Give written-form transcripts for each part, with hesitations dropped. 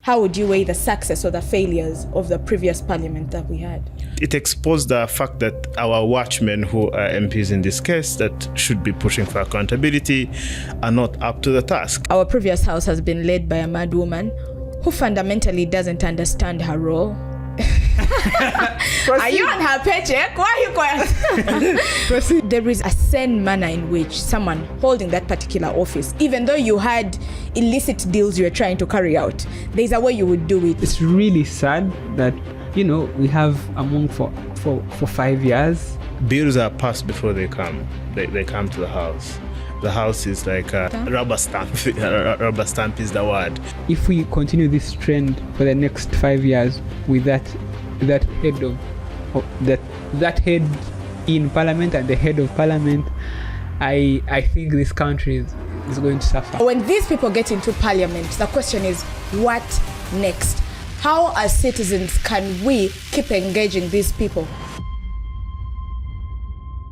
how would you weigh the success or the failures of the previous parliament that we had? It exposed the fact that our watchmen, who are MPs in this case, that should be pushing for accountability, are not up to the task. Our previous house has been led by a mad woman who fundamentally doesn't understand her role. Are you on her paycheck? Why are you quiet? There is a sane manner in which someone holding that particular office, even though you had illicit deals you were trying to carry out, there's a way you would do it. It's really sad that, we have a monk for 5 years. Bills are passed before they come. They come to the house. The house is like a rubber stamp. Rubber stamp is the word. If we continue this trend for the next 5 years with that head in parliament and the head of parliament, I think this country is going to suffer. When these people get into parliament, the question is, what next? How as citizens can we keep engaging these people?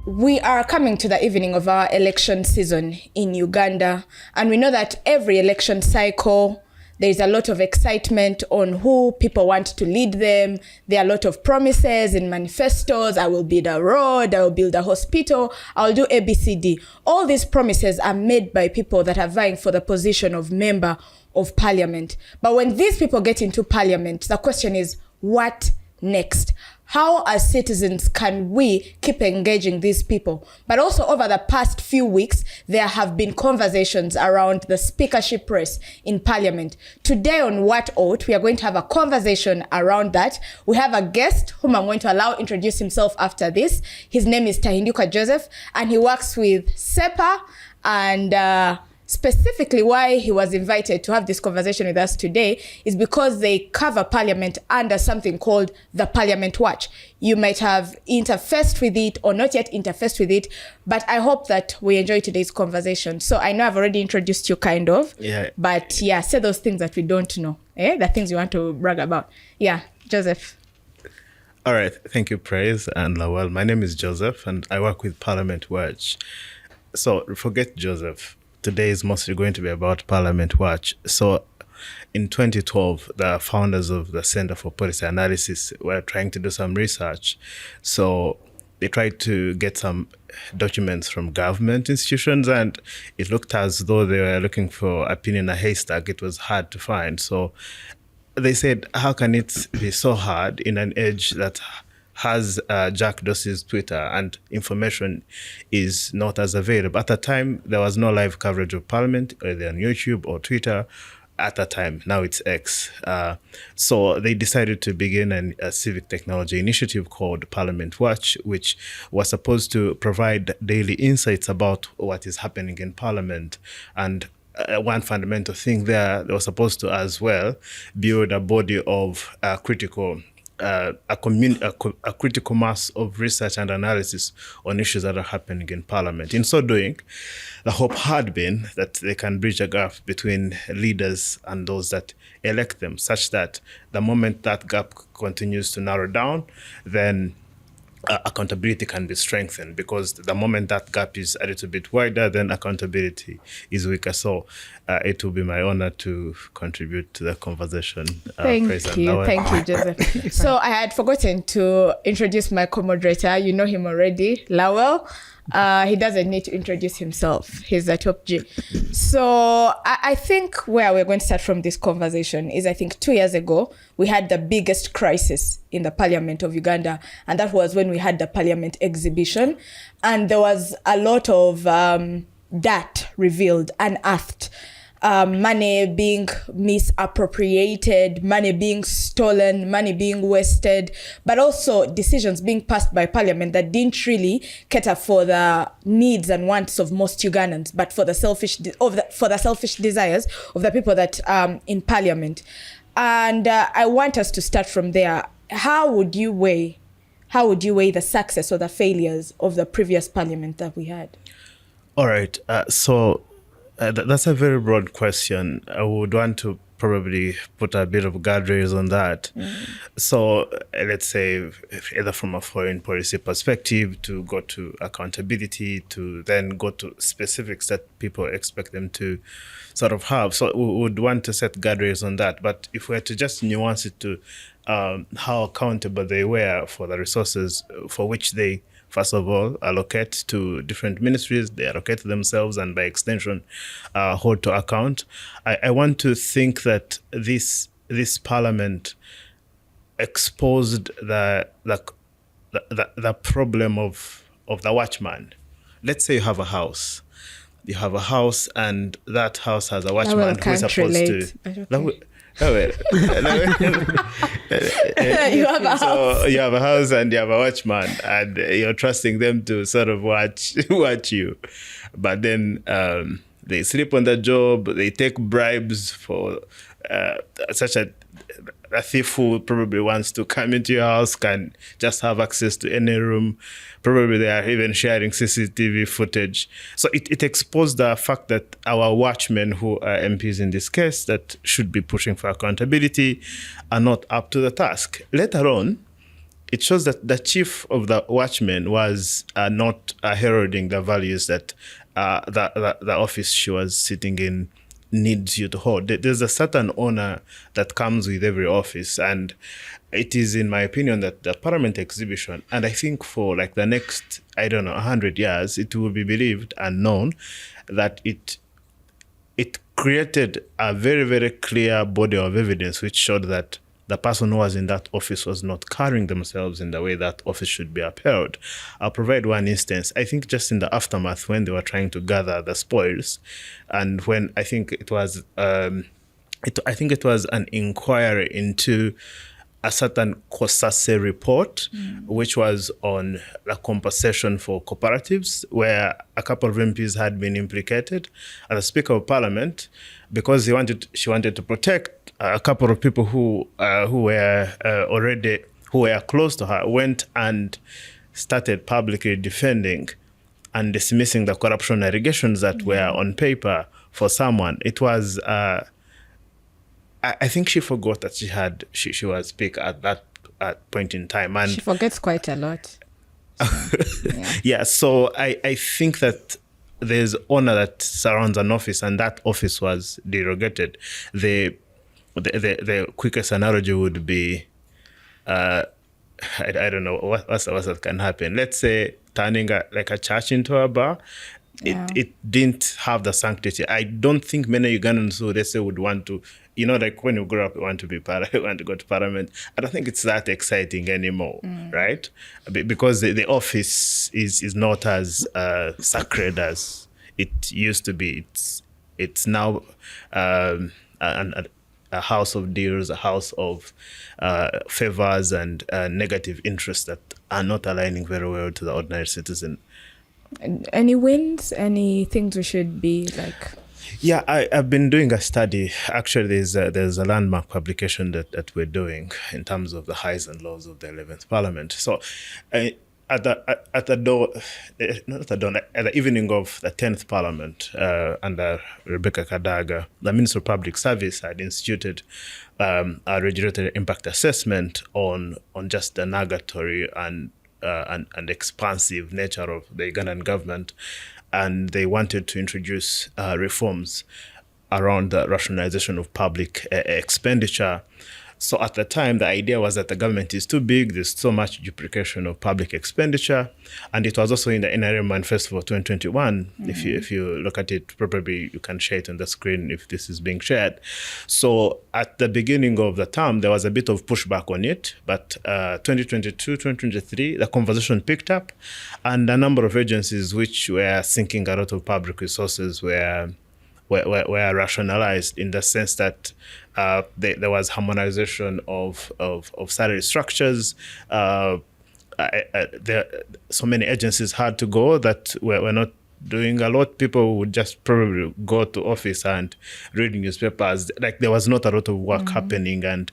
We are coming to the evening of our election season in Uganda, and we know that every election cycle, there's a lot of excitement on who people want to lead them. There are a lot of promises in manifestos. I will build a road, I will build a hospital, I'll do ABCD. All these promises are made by people that are vying for the position of member of parliament. But when these people get into parliament, the question is, what next? How as citizens can we keep engaging these people? But also over the past few weeks, there have been conversations around the speakership race in parliament. Today on What Ought, we are going to have a conversation around that. We have a guest whom I'm going to allow introduce himself after this. His name is Tahinduka Joseph, and he works with SEPA, and specifically why he was invited to have this conversation with us today is because they cover parliament under something called the Parliament Watch. You might have interfaced with it or not yet interfaced with it, but I hope that we enjoy today's conversation. So I know I've already introduced you kind of, but say those things that we don't know, the things you want to brag about. Yeah, Joseph. All right, thank you, Praise and Lawal. My name is Joseph and I work with Parliament Watch. So forget Joseph. Today is mostly going to be about Parliament Watch. So in 2012, the founders of the Center for Policy Analysis were trying to do some research. So they tried to get some documents from government institutions, and it looked as though they were looking for a pin in a haystack. It was hard to find. So they said, how can it be so hard in an age that has Jack Dorsey's Twitter and information is not as available? At the time, there was no live coverage of Parliament, either on YouTube or Twitter at the time. Now it's X. So they decided to begin a civic technology initiative called Parliament Watch, which was supposed to provide daily insights about what is happening in Parliament. And one fundamental thing there, they were supposed to as well build a body of critical mass of research and analysis on issues that are happening in Parliament. In so doing, the hope had been that they can bridge a gap between leaders and those that elect them, such that the moment that gap continues to narrow down, then accountability can be strengthened, because the moment that gap is a little bit wider, then accountability is weaker. So it will be my honor to contribute to the conversation. Thank you, Joseph. So I had forgotten to introduce my co-moderator. You know him already, Lawal. He doesn't need to introduce himself. He's a top G. So I think where we're going to start from this conversation is, I think 2 years ago, we had the biggest crisis in the Parliament of Uganda. And that was when we had the Parliament exhibition. And there was a lot of dirt revealed, unearthed. Money being misappropriated, money being stolen, money being wasted, but also decisions being passed by Parliament that didn't really cater for the needs and wants of most Ugandans, but for the selfish desires of the people that in Parliament. And I want us to start from there. How would you weigh the success or the failures of the previous Parliament that we had? All right. So that's a very broad question. I would want to probably put a bit of guardrails on that. So let's say either from a foreign policy perspective to go to accountability to then go to specifics that people expect them to sort of have. So we would want to set guardrails on that. But if we were to just nuance it to how accountable they were for the resources for which they, first of all, allocate to different ministries, they allocate to themselves, and by extension, hold to account. I want to think that this parliament exposed the problem of the watchman. Let's say you have a house. You have a house, and that house has a watchman who is supposed to. You have a house. So you have a house and you have a watchman, and you're trusting them to sort of watch you. But then they sleep on the job, they take bribes for such a thief who probably wants to come into your house can just have access to any room. Probably they are even sharing CCTV footage. So it exposed the fact that our watchmen, who are MPs in this case, that should be pushing for accountability, are not up to the task. Let alone, it shows that the chief of the watchmen was not heralding the values that the office she was sitting in needs you to hold. There's a certain honor that comes with every office, and it is, in my opinion, that the Parliament exhibition, and I think for like the next, 100 years, it will be believed and known that it created a very, very clear body of evidence which showed that the person who was in that office was not carrying themselves in the way that office should be upheld. I'll provide one instance. I think just in the aftermath when they were trying to gather the spoils, and when I think it was an inquiry into a certain COSASE report, which was on the compensation for cooperatives, where a couple of MPs had been implicated. And the Speaker of Parliament, because she wanted to protect a couple of people who were close to her, went and started publicly defending and dismissing the corruption allegations that were on paper for someone. It was. I think she forgot that she was Speaker at that point in time, and she forgets quite a lot. Yeah, so I think that there's honor that surrounds an office, and that office was derogated. The quickest analogy would be, I don't know what that can happen. Let's say turning a church into a bar. Yeah. It didn't have the sanctity. I don't think many Ugandans who, let's say, would want to, like when you grow up, you want to want to go to Parliament. I don't think it's that exciting anymore, right? Because the office is not as sacred as it used to be. It's now a house of deals, a house of favors and negative interests that are not aligning very well to the ordinary citizen. Any wins? Any things we should be like? Yeah, I've been doing a study. Actually, there's a landmark publication that we're doing in terms of the highs and lows of the 11th Parliament. So, at the evening of the 10th Parliament, under Rebecca Kadaga, the Minister of Public Service had instituted a regulatory impact assessment on just the nugatory and expansive nature of the Ugandan government, and they wanted to introduce reforms around the rationalization of public expenditure. So at the time, the idea was that the government is too big, there's so much duplication of public expenditure, and it was also in the NRM Manifesto for 2021. If you look at it, probably you can share it on the screen if this is being shared. So at the beginning of the term, there was a bit of pushback on it, but 2022, 2023, the conversation picked up, and a number of agencies which were sinking a lot of public resources were rationalized in the sense that there was harmonization of salary structures. So many agencies had to go that were not doing a lot. People would just probably go to office and read newspapers. Like there was not a lot of work happening. And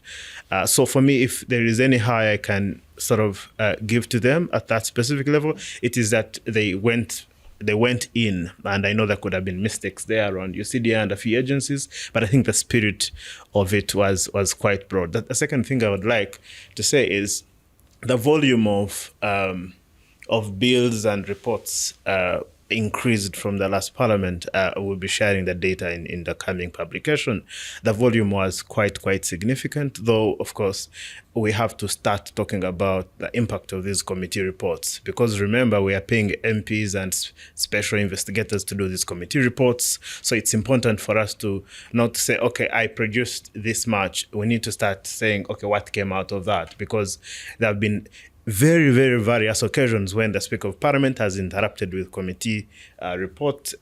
so for me, if there is any high I can sort of give to them at that specific level, it is that they went they went in, and I know there could have been mistakes there around UCDA and a few agencies, but I think the spirit of it was quite broad. The second thing I would like to say is the volume of bills and reports increased from the last parliament. We'll be sharing the data in the coming publication. The volume was quite significant, though, of course, we have to start talking about the impact of these committee reports, because remember, we are paying MPs and special investigators to do these committee reports. So it's important for us to not say, okay, I produced this much. We need to start saying, okay, what came out of that? Because there have been very various occasions when the Speaker of Parliament has interrupted with committee report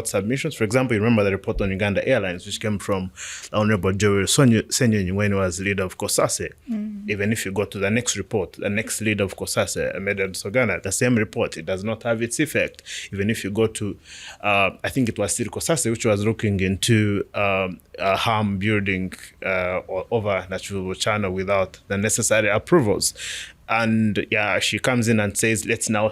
submissions. For example, you remember the report on Uganda Airlines, which came from the Honorable Joel Senyonyi when he was leader of COSASE. Even if you go to the next report, the next leader of COSASE, Medad Sogana, the same report, it does not have its effect. Even if you go to, I think it was still COSASE, which was looking into harm building over Natural Channel without the necessary approvals. And yeah, she comes in and says, let's now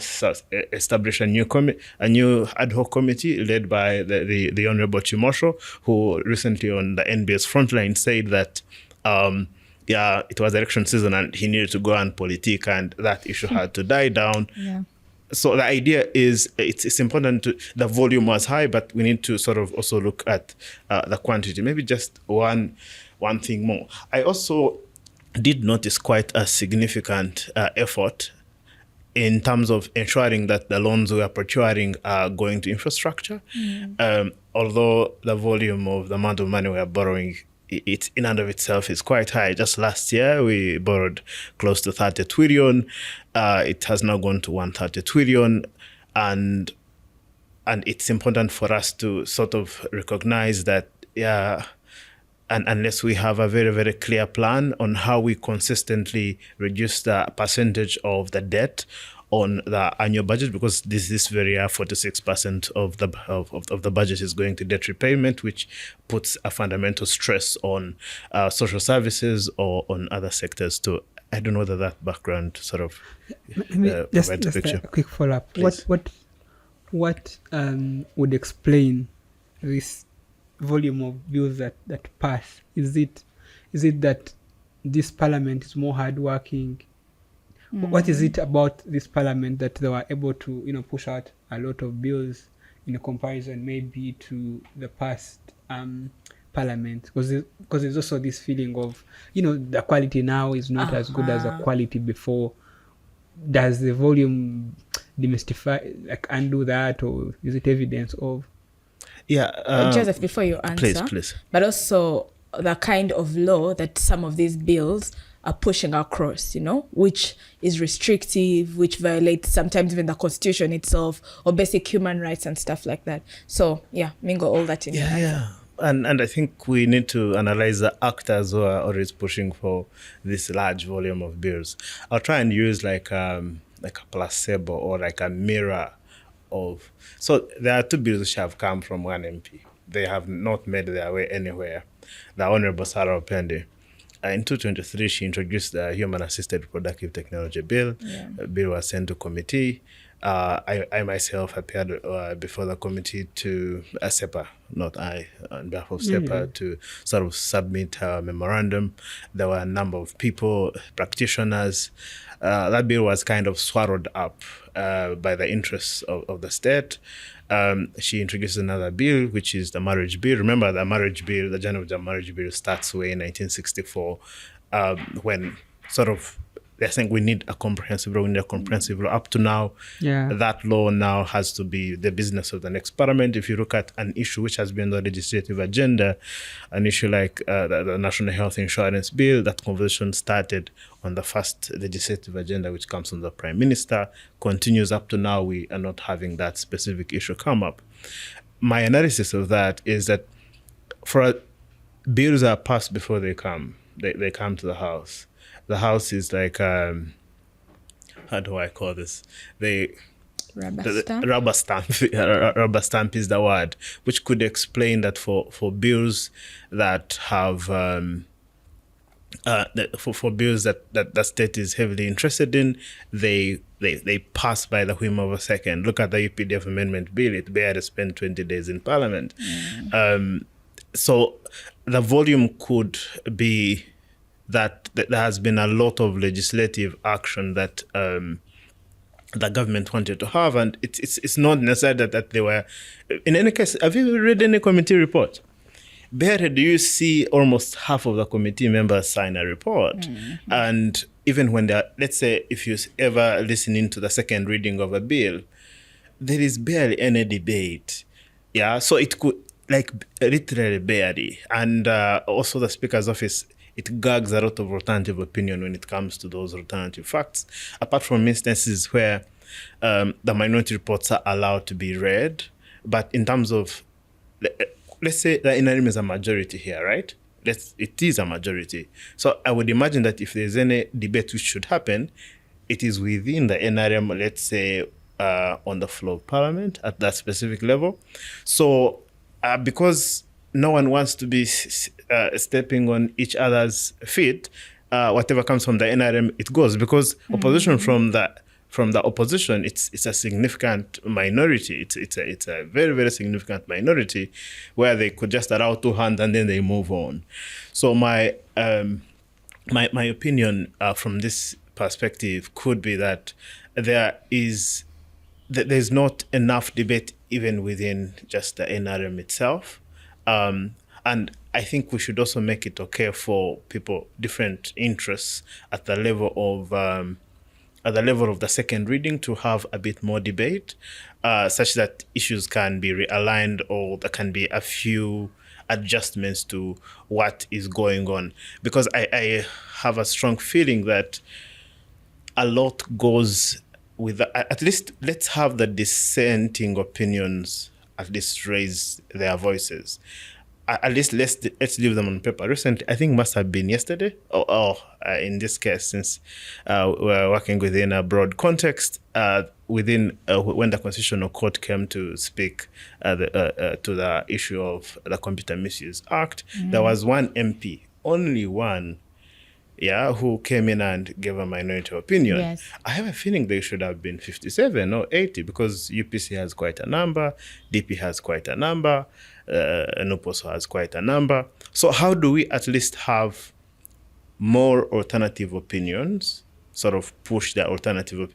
establish a new ad hoc committee led by the Honorable Chimosho, who recently on the NBS Frontline said that it was election season and he needed to go and politique, and that issue had to die down. Yeah. So the idea is it's important the volume was high, but we need to sort of also look at the quantity. Maybe just one thing more. I also did notice quite a significant effort in terms of ensuring that the loans we are procuring are going to infrastructure. Although the volume of the amount of money we are borrowing, it in and of itself is quite high. Just last year, we borrowed close to 30 trillion. It has now gone to 130 trillion. And it's important for us to sort of recognize that, and unless we have a very clear plan on how we consistently reduce the percentage of the debt on the annual budget, because this very year 46% of the budget is going to debt repayment, which puts a fundamental stress on social services or on other sectors too. I don't know whether that background sort of provides a picture. A quick follow-up. What would explain this volume of bills that pass? Is it that this parliament is more hardworking? What is it about this parliament that they were able to push out a lot of bills in a comparison maybe to the past parliament? Because there's also this feeling of the quality now is not as good as the quality before. Does the volume demystify, undo that, or is it evidence of? Joseph, before you answer, please. But also the kind of law that some of these bills are pushing across, which is restrictive, which violates sometimes even the constitution itself or basic human rights and stuff like that. So mingle all that in your answer. And I think we need to analyze the actors who are always pushing for this large volume of bills. I'll try and use like a placebo or like a mirror of. So there are two bills which have come from one MP. They have not made their way anywhere. The Honorable Sarah Opende. In 2023, she introduced the Human-Assisted Reproductive Technology Bill. The bill was sent to committee. I myself appeared before the committee to SEPA, not I, on behalf of SEPA, to sort of submit a memorandum. There were a number of people, practitioners. That bill was kind of swallowed up by the interests of the state. She introduced another bill, which is the marriage bill. Remember, the marriage bill, the journey of the marriage bill starts way in 1964, when sort of they're saying we need a comprehensive law, Up to now, that law now has to be the business of the next parliament. If you look at an issue which has been on the legislative agenda, an issue like the National Health Insurance Bill, that conversation started on the first legislative agenda, which comes from the Prime Minister, continues up to now. We are not having that specific issue come up. My analysis of that is that bills are passed before they come. They come to the House. The House is like, how do I call this? Rubber stamp. Rubber stamp is the word, which could explain that for bills that have for bills that the state is heavily interested in, they pass by the whim of a second. Look at the UPDF amendment bill; it barely spent 20 days in Parliament. So the volume could be that there has been a lot of legislative action that the government wanted to have, and it's not necessarily that they were. In any case, have you read any committee report? Barely do you see almost half of the committee members sign a report. And even when they're, let's say, if you ever listening to the second reading of a bill, there is barely any debate. Yeah, so it could, like, literally barely. And also the Speaker's office, it gags a lot of alternative opinion when it comes to those alternative facts, apart from instances where the minority reports are allowed to be read. But in terms of, let's say the NRM is a majority here, right? It is a majority. So I would imagine that if there's any debate which should happen, it is within the NRM, let's say, on the floor of Parliament at that specific level. So because no one wants to be stepping on each other's feet, whatever comes from the NRM, it goes. Because opposition from the opposition, it's a significant minority. It's a very, very significant minority where they could just allow two hands and then they move on. So my opinion from this perspective could be that there's not enough debate even within just the NRM itself. And I think we should also make it okay for people, different interests at the level of the second reading, to have a bit more debate, such that issues can be realigned, or there can be a few adjustments to what is going on. Because I have a strong feeling that a lot goes with at least let's have the dissenting opinions at least raise their voices. At least let's leave them on paper. Recently, I think must have been yesterday, in this case, since we're working within a broad context, when the Constitutional Court came to speak to the issue of the Computer Misuse Act, there was one MP, only one, who came in and gave a minority opinion. Yes. I have a feeling they should have been 57 or 80, because UPC has quite a number, DP has quite a number, NUP also has quite a number. So how do we at least have more alternative opinions, sort of push the alternative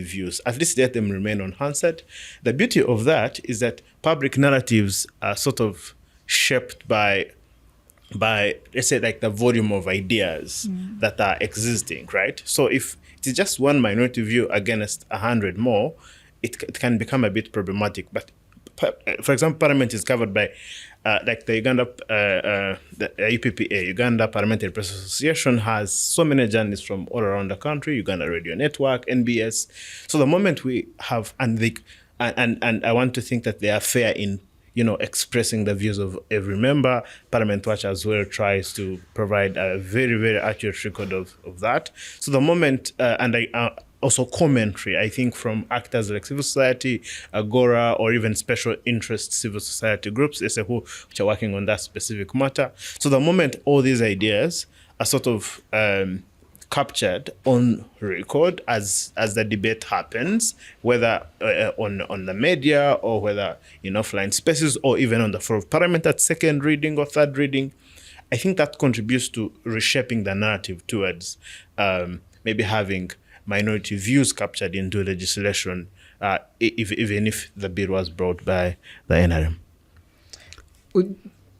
views, at least let them remain unanswered? The beauty of that is that public narratives are sort of shaped by let's say, like, the volume of ideas that are existing, right? So if it is just one minority view against 100 more, it can become a bit problematic. But for example, Parliament is covered by like the Uganda, the UPPA, Uganda Parliamentary Press Association, has so many journalists from all around the country, Uganda Radio Network, NBS. So the moment we have, and I want to think that they are fair in, expressing the views of every member. Parliament Watch as well tries to provide a very, very accurate record of that. So the moment, also commentary, I think, from actors like civil society, Agora, or even special interest civil society groups, which are working on that specific matter. So the moment all these ideas are sort of captured on record as the debate happens, whether on the media, or whether in offline spaces, or even on the floor of Parliament at second reading or third reading, I think that contributes to reshaping the narrative towards maybe having minority views captured into legislation, even if the bill was brought by the NRM.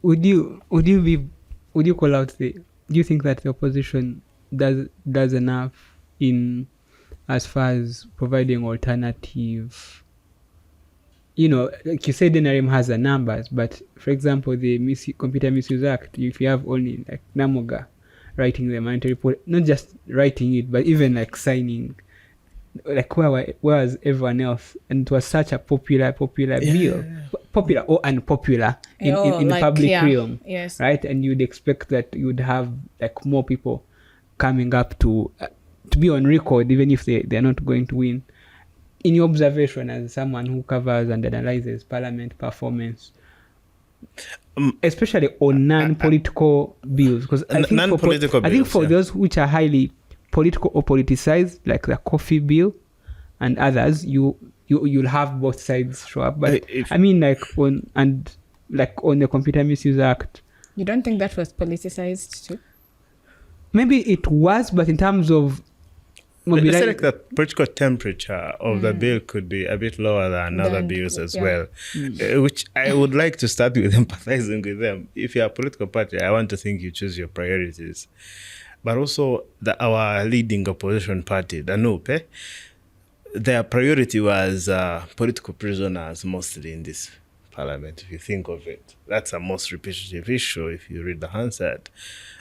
Would you call out do you think that the opposition does enough in as far as providing alternative? Like you said, NRM has the numbers, but for example, the Computer Misuse Act, if you have only like Namoga writing the minority report, not just writing it, but even like signing, like where was everyone else? And it was such a popular bill, popular or unpopular in the public realm, yes, right? And you'd expect that you would have like more people coming up to be on record, even if they're not going to win. In your observation as someone who covers and analyzes Parliament performance, especially on non-political bills, because I think non-political I think bills, for yeah. those which are highly political or politicized, like the coffee bill and others, you'll have both sides show up. But I mean, like on the Computer Misuse Act, You don't think that was politicized too? maybe it was, but in terms of Let's say like the political temperature of the bill could be a bit lower than other Than- bills as yeah. well, which I would like to start with empathizing with them. If you're a political party, I want to think you choose your priorities. But also our leading opposition party, the NUP, their priority was political prisoners mostly in this parliament, if you think of it. That's a most repetitive issue if you read the Hansard.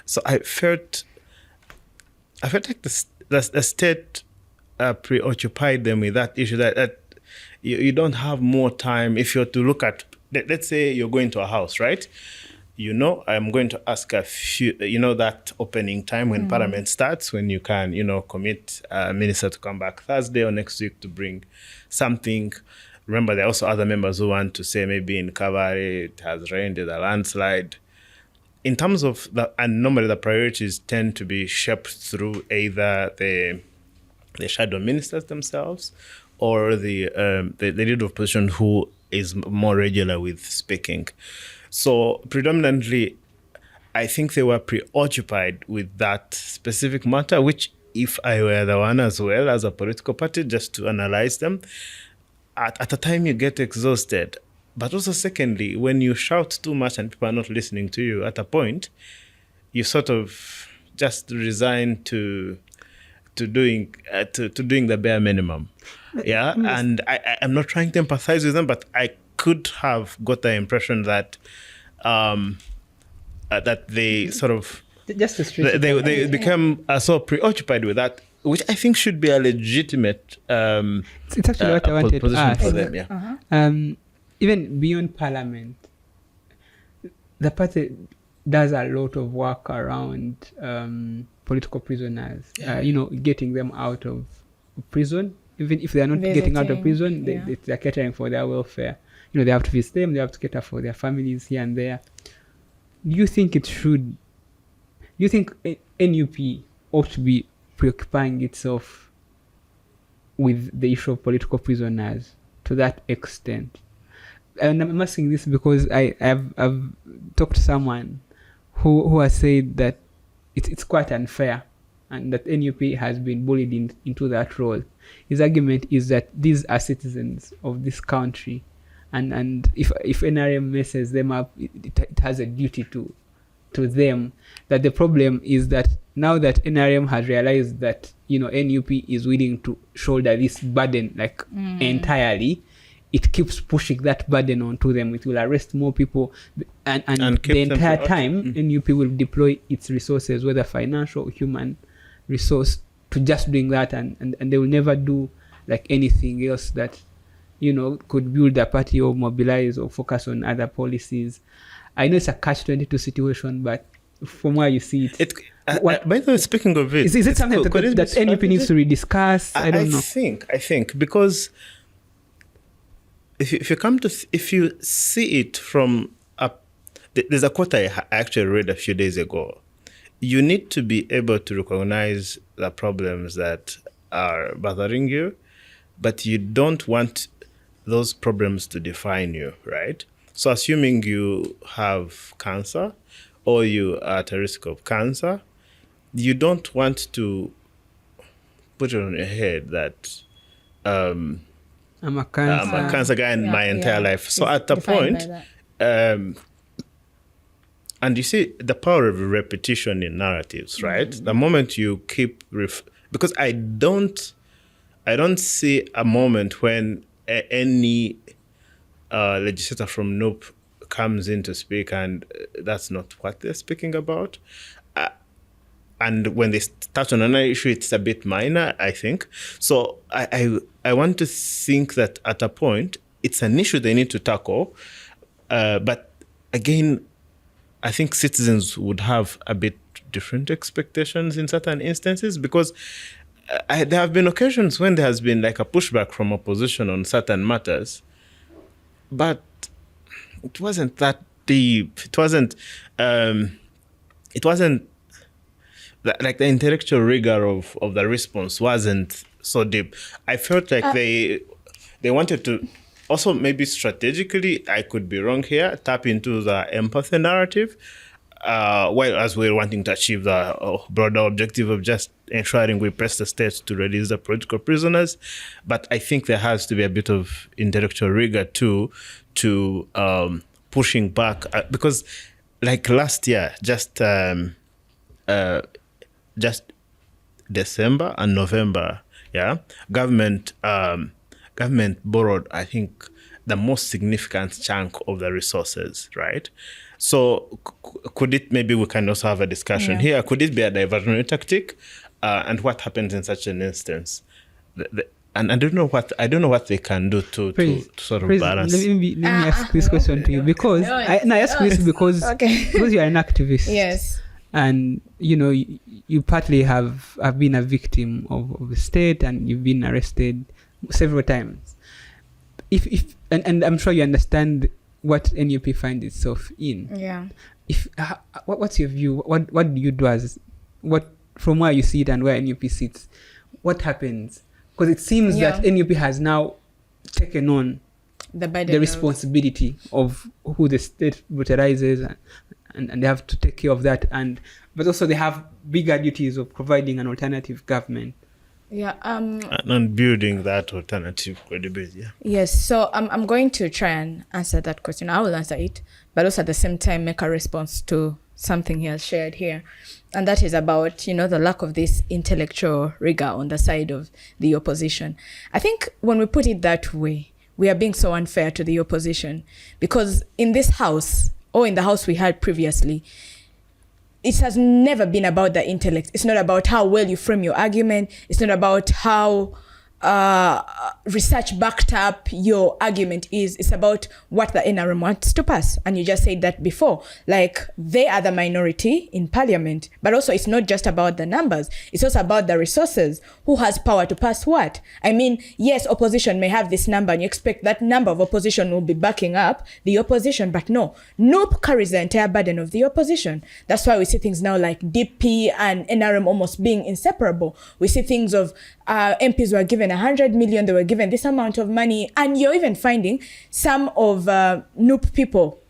So I felt like the state preoccupied them with that issue, that you don't have more time. If you're to look at, let's say you're going to a house, right? I'm going to ask a few, that opening time when Parliament starts, when you can, commit a minister to come back Thursday or next week to bring something. Remember, there are also other members who want to say maybe in Cavalry it has rained, there's a landslide. In terms of and normally the priorities tend to be shaped through either the shadow ministers themselves or the leader of opposition who is more regular with speaking. So predominantly, I think they were preoccupied with that specific matter, which if I were the one as well as a political party, just to analyze them, at a time you get exhausted. But also secondly, when you shout too much and people are not listening to you, at a point, you sort of just resign to doing the bare minimum. Yeah, and I'm not trying to empathize with them, but I could have got the impression that that they sort of just they become so preoccupied with that, which I think should be a legitimate it's actually what I wanted to position ask. for them. Yeah. Even beyond Parliament, the party does a lot of work around political prisoners, getting them out of prison. Even if they are not getting out of prison, they're catering for their welfare. They have to visit them, they have to cater for their families here and there. Do you think NUP ought to be preoccupying itself with the issue of political prisoners to that extent? And I'm asking this because I've talked to someone who has said that it's quite unfair and that NUP has been bullied into that role. His argument is that these are citizens of this country, and if NRM messes them up, it has a duty to them. That the problem is that now that NRM has realized that NUP is willing to shoulder this burden entirely, it keeps pushing that burden onto them. It will arrest more people, and the entire time NUP will deploy its resources, whether financial or human resource, to just doing that, and they will never do anything else that could build a party or mobilize or focus on other policies. I know it's a catch-22 situation, but from where you see it, by the way, speaking of it, is it something that NUP needs to rediscuss? I don't know. I think because if you see it from there's a quote I actually read a few days ago. You need to be able to recognize the problems that are bothering you, but you don't want those problems to define you, right? So assuming you have cancer or you are at a risk of cancer, you don't want to put it on your head that I'm a cancer guy in my entire life. So at the point, and you see the power of repetition in narratives, right? Mm-hmm. The moment you keep because I don't see a moment when any legislator from NUP comes in to speak and that's not what they're speaking about. And when they touch on another issue, it's a bit minor, I think. So I want to think that at a point, it's an issue they need to tackle. But again, I think citizens would have a bit different expectations in certain instances, because there have been occasions when there has been a pushback from opposition on certain matters, but it wasn't that it wasn't like the intellectual rigor of the response wasn't so deep. I felt like they wanted to also, maybe strategically, I could be wrong here, tap into the empathy narrative, while as we're wanting to achieve the broader objective of just ensuring we press the state to release the political prisoners. But I think there has to be a bit of intellectual rigor too, to pushing back, because like last year, just December and November, government borrowed, I think, the most significant chunk of the resources, right? So could it, maybe we can also have a discussion here, could it be a diversionary tactic? And what happens in such an instance? And I don't know what they can do to sort of balance. Let me ask this question to you, because I ask this because because you are an activist. Yes. And you partly have been a victim of the state, and you've been arrested several times. If and I'm sure you understand what NUP finds itself in. Yeah. What's your view? What do you do from where you see it and where NUP sits? What happens? Because it seems that NUP has now taken on the responsibility of who the state brutalizes, and they have to take care of that, but also they have bigger duties of providing an alternative government. Yeah. And building that alternative credibility. Yeah. Yes. So I'm going to try and answer that question. I will answer it, but also at the same time make a response to something he has shared here. And that is about, the lack of this intellectual rigor on the side of the opposition. I think when we put it that way, we are being so unfair to the opposition, because in this house, or in the house we had previously, it has never been about the intellect. It's not about how well you frame your argument. It's not about how research backed up your argument is. It's about what the NRM wants to pass. And you just said that before. Like, they are the minority in parliament. But also, it's not just about the numbers. It's also about the resources. Who has power to pass what? I mean, yes, opposition may have this number, and you expect that number of opposition will be backing up the opposition. But no, NUP carries the entire burden of the opposition. That's why we see things now like DP and NRM almost being inseparable. We see things of MPs were given 100 million, they were given this amount of money, and you're even finding some of NUP people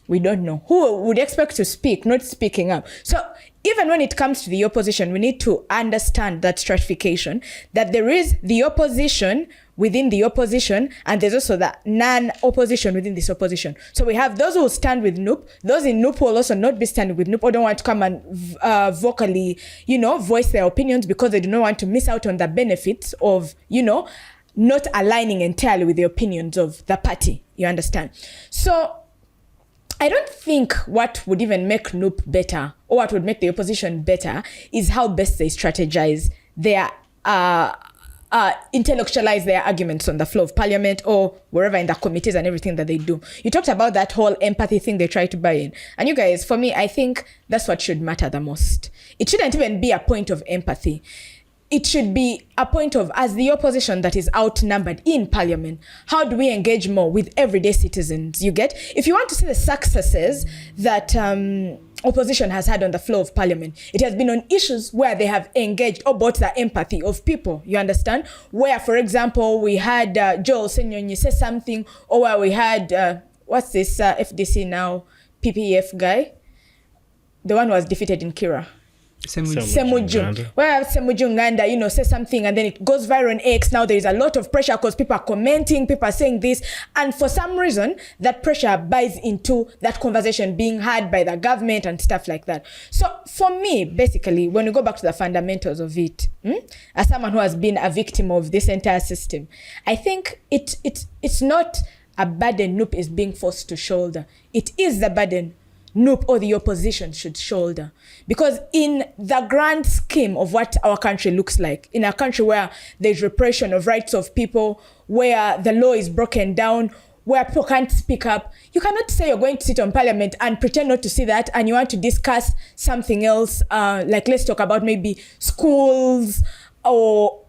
we don't know who would expect to speak, not speaking up. So even when it comes to the opposition, we need to understand that stratification, that there is the opposition within the opposition, and there's also the non-opposition within this opposition. So we have those who stand with NUP, those in NUP will also not be standing with NUP, or don't want to come and vocally, voice their opinions because they do not want to miss out on the benefits of, not aligning entirely with the opinions of the party. You understand? So I don't think what would even make NUP better, or what would make the opposition better, is how best they strategize their intellectualize their arguments on the floor of parliament or wherever in the committees and everything that they do. You talked about that whole empathy thing they try to buy in. And you guys, for me, I think that's what should matter the most. It shouldn't even be a point of empathy. It should be a point of, as the opposition that is outnumbered in parliament, how do we engage more with everyday citizens? You get? If you want to see the successes that opposition has had on the floor of parliament, it has been on issues where they have engaged or bought the empathy of people. You understand? Where, for example, we had Joel Senyonyi say something, or where we had, what's this FDC now, PPF guy? The one who was defeated in Kira. Semujung. Where Semujung Uganda, say something and then it goes viral on X. Now there is a lot of pressure because people are commenting, people are saying this. And for some reason, that pressure buys into that conversation being had by the government and stuff like that. So for me, basically, when we go back to the fundamentals of it, as someone who has been a victim of this entire system, I think it's not a burden NUP is being forced to shoulder. It is the burden NUP or the opposition should shoulder. Because in the grand scheme of what our country looks like, in a country where there's repression of rights of people, where the law is broken down, where people can't speak up, you cannot say you're going to sit on parliament and pretend not to see that and you want to discuss something else, like let's talk about maybe schools or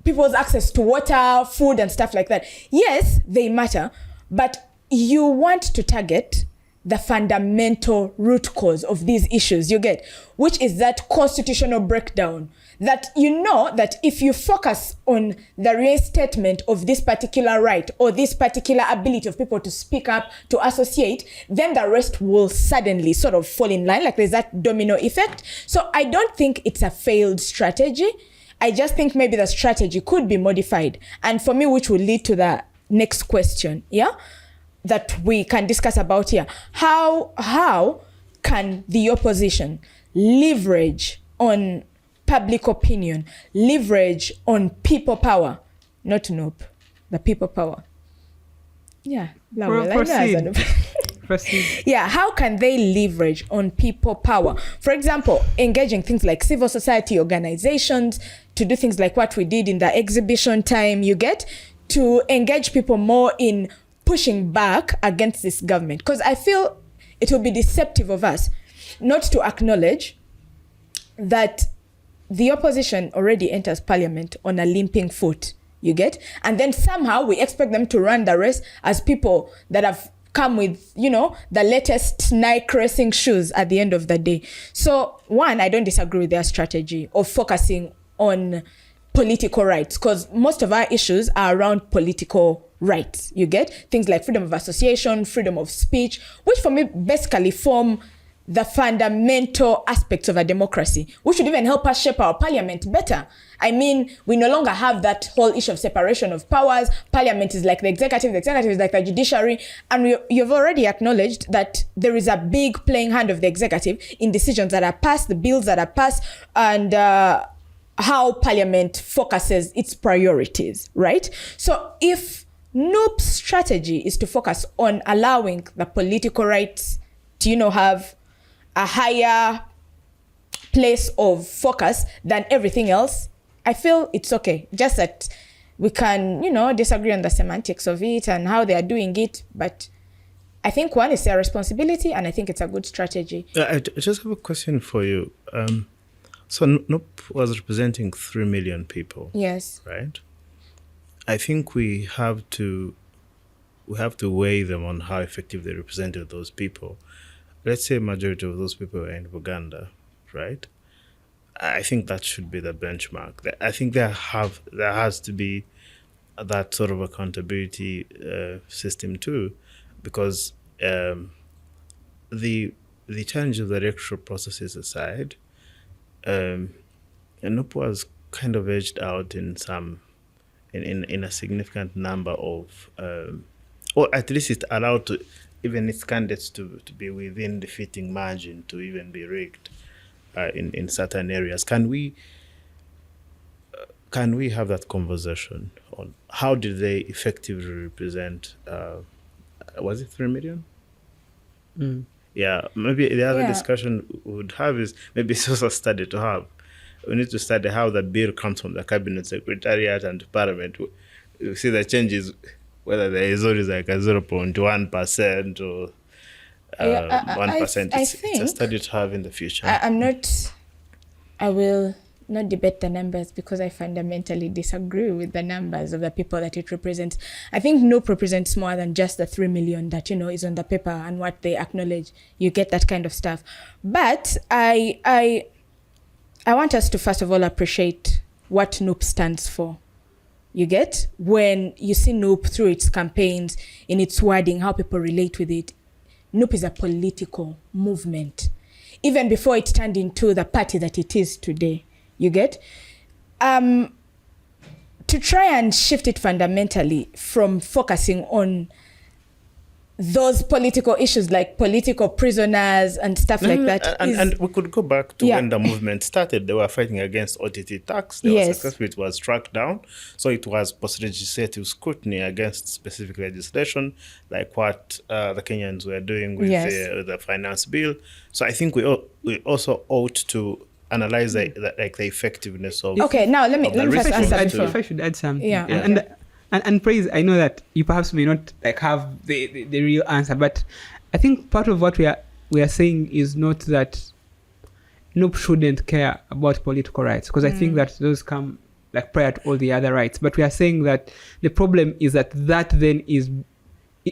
people's access to water, food and stuff like that. Yes, they matter, but you want to target the fundamental root cause of these issues, you get, which is that constitutional breakdown. That you know that if you focus on the reinstatement of this particular right or this particular ability of people to speak up, to associate, then the rest will suddenly sort of fall in line, like there's that domino effect. So I don't think it's a failed strategy. I just think maybe the strategy could be modified. And for me, which will lead to the next question, that we can discuss about here. How can the opposition leverage on public opinion, leverage on people power, not nope, the people power? Proceed. How can they leverage on people power? For example, engaging things like civil society organizations to do things like what we did in the exhibition time, you get, to engage people more in pushing back against this government. Because I feel it will be deceptive of us not to acknowledge that the opposition already enters parliament on a limping foot, you get? And then somehow we expect them to run the race as people that have come with, the latest Nike racing shoes at the end of the day. So one, I don't disagree with their strategy of focusing on political rights, because most of our issues are around political rights, you get? Things like freedom of association, freedom of speech, which for me basically form the fundamental aspects of a democracy, which should even help us shape our parliament better. I mean, we no longer have that whole issue of separation of powers. Parliament is like the executive is like the judiciary. And you've already acknowledged that there is a big playing hand of the executive in decisions that are passed, the bills that are passed, and how parliament focuses its priorities, right? So if NUP's strategy is to focus on allowing the political rights to, have a higher place of focus than everything else, I feel it's okay. Just that we can, disagree on the semantics of it and how they are doing it. But I think one is their responsibility, and I think it's a good strategy. I just have a question for you. So NUP was representing 3 million people. Yes. Right? I think we have to weigh them on how effective they represented those people. Let's say a majority of those people are in Uganda, right? I think that should be the benchmark. I think there has to be that sort of accountability system too, because the challenge of the electoral processes aside, NUP was kind of edged out in a significant number of, or at least it's allowed to, even its candidates to be within the fitting margin to even be rigged in certain areas. Can we have that conversation on how did they effectively represent? Was it 3 million? Mm. Yeah, maybe the other discussion we would have is maybe it's also a study to have. We need to study how the bill comes from the cabinet secretariat and parliament. We see the changes, whether the result is like a 0.1% or 1%. It's a study to have in the future. I will not debate the numbers because I fundamentally disagree with the numbers of the people that it represents. I think NUP represents more than just the 3 million that, is on the paper and what they acknowledge. You get that kind of stuff. But I want us to first of all appreciate what NUP stands for. You get? When you see NUP through its campaigns, in its wording, how people relate with it, NUP is a political movement. Even before it turned into the party that it is today. You get? To try and shift it fundamentally from focusing on those political issues like political prisoners and stuff like that. And we could go back to when the movement started. They were fighting against OTT tax. They were successful. It was struck down. So it was post-legislative scrutiny against specific legislation, like what the Kenyans were doing with the finance bill. So I think we also ought to analyze the effectiveness of. Okay, now let me first answer. If I should add something, and Praise, I know that you perhaps may not have the real answer, but I think part of what we are saying is not that NUP shouldn't care about political rights, because I think that those come prior to all the other rights. But we are saying that the problem is that then is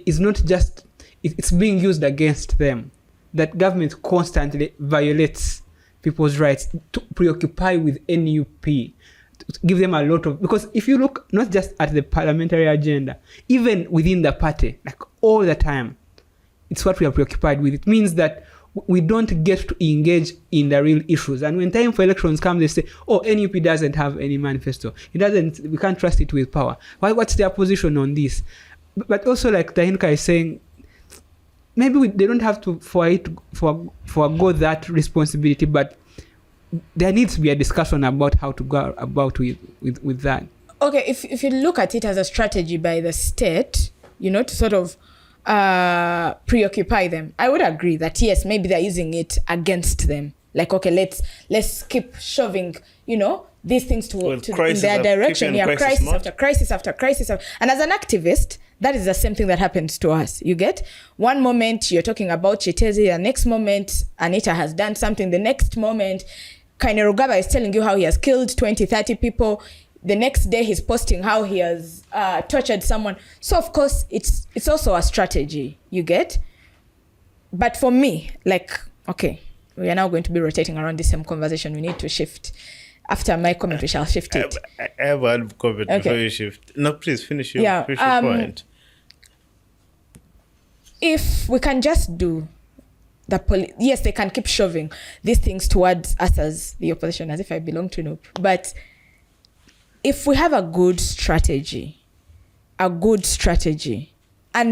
is not just, it's being used against them. That government constantly violates people's rights to preoccupy with NUP, to give them a lot of, because if you look not just at the parliamentary agenda, even within the party, like all the time, it's what we are preoccupied with. It means that we don't get to engage in the real issues. And when time for elections comes, they say, oh, NUP doesn't have any manifesto. We can't trust it with power. What's their position on this? But also, like Tahinka is saying, maybe they don't have to forego that responsibility, but there needs to be a discussion about how to go about with that. Okay, if you look at it as a strategy by the state, to sort of preoccupy them, I would agree that yes, maybe they're using it against them. Like, okay, let's keep shoving, these things to in their direction. Yeah, crisis after crisis after crisis. And as an activist, that is the same thing that happens to us. You get? One moment you're talking about Chitezi, the next moment Anita has done something, the next moment Kainerugaba is telling you how he has killed 20, 30 people. The next day he's posting how he has tortured someone. So of course it's also a strategy, you get? But for me, like, okay, we are now going to be rotating around this same conversation. We need to shift. After my comment, we shall shift it. I have one comment before you shift. No, please finish your point. If we can just do yes, they can keep shoving these things towards us as the opposition, as if I belong to NUP. But if we have a good strategy, and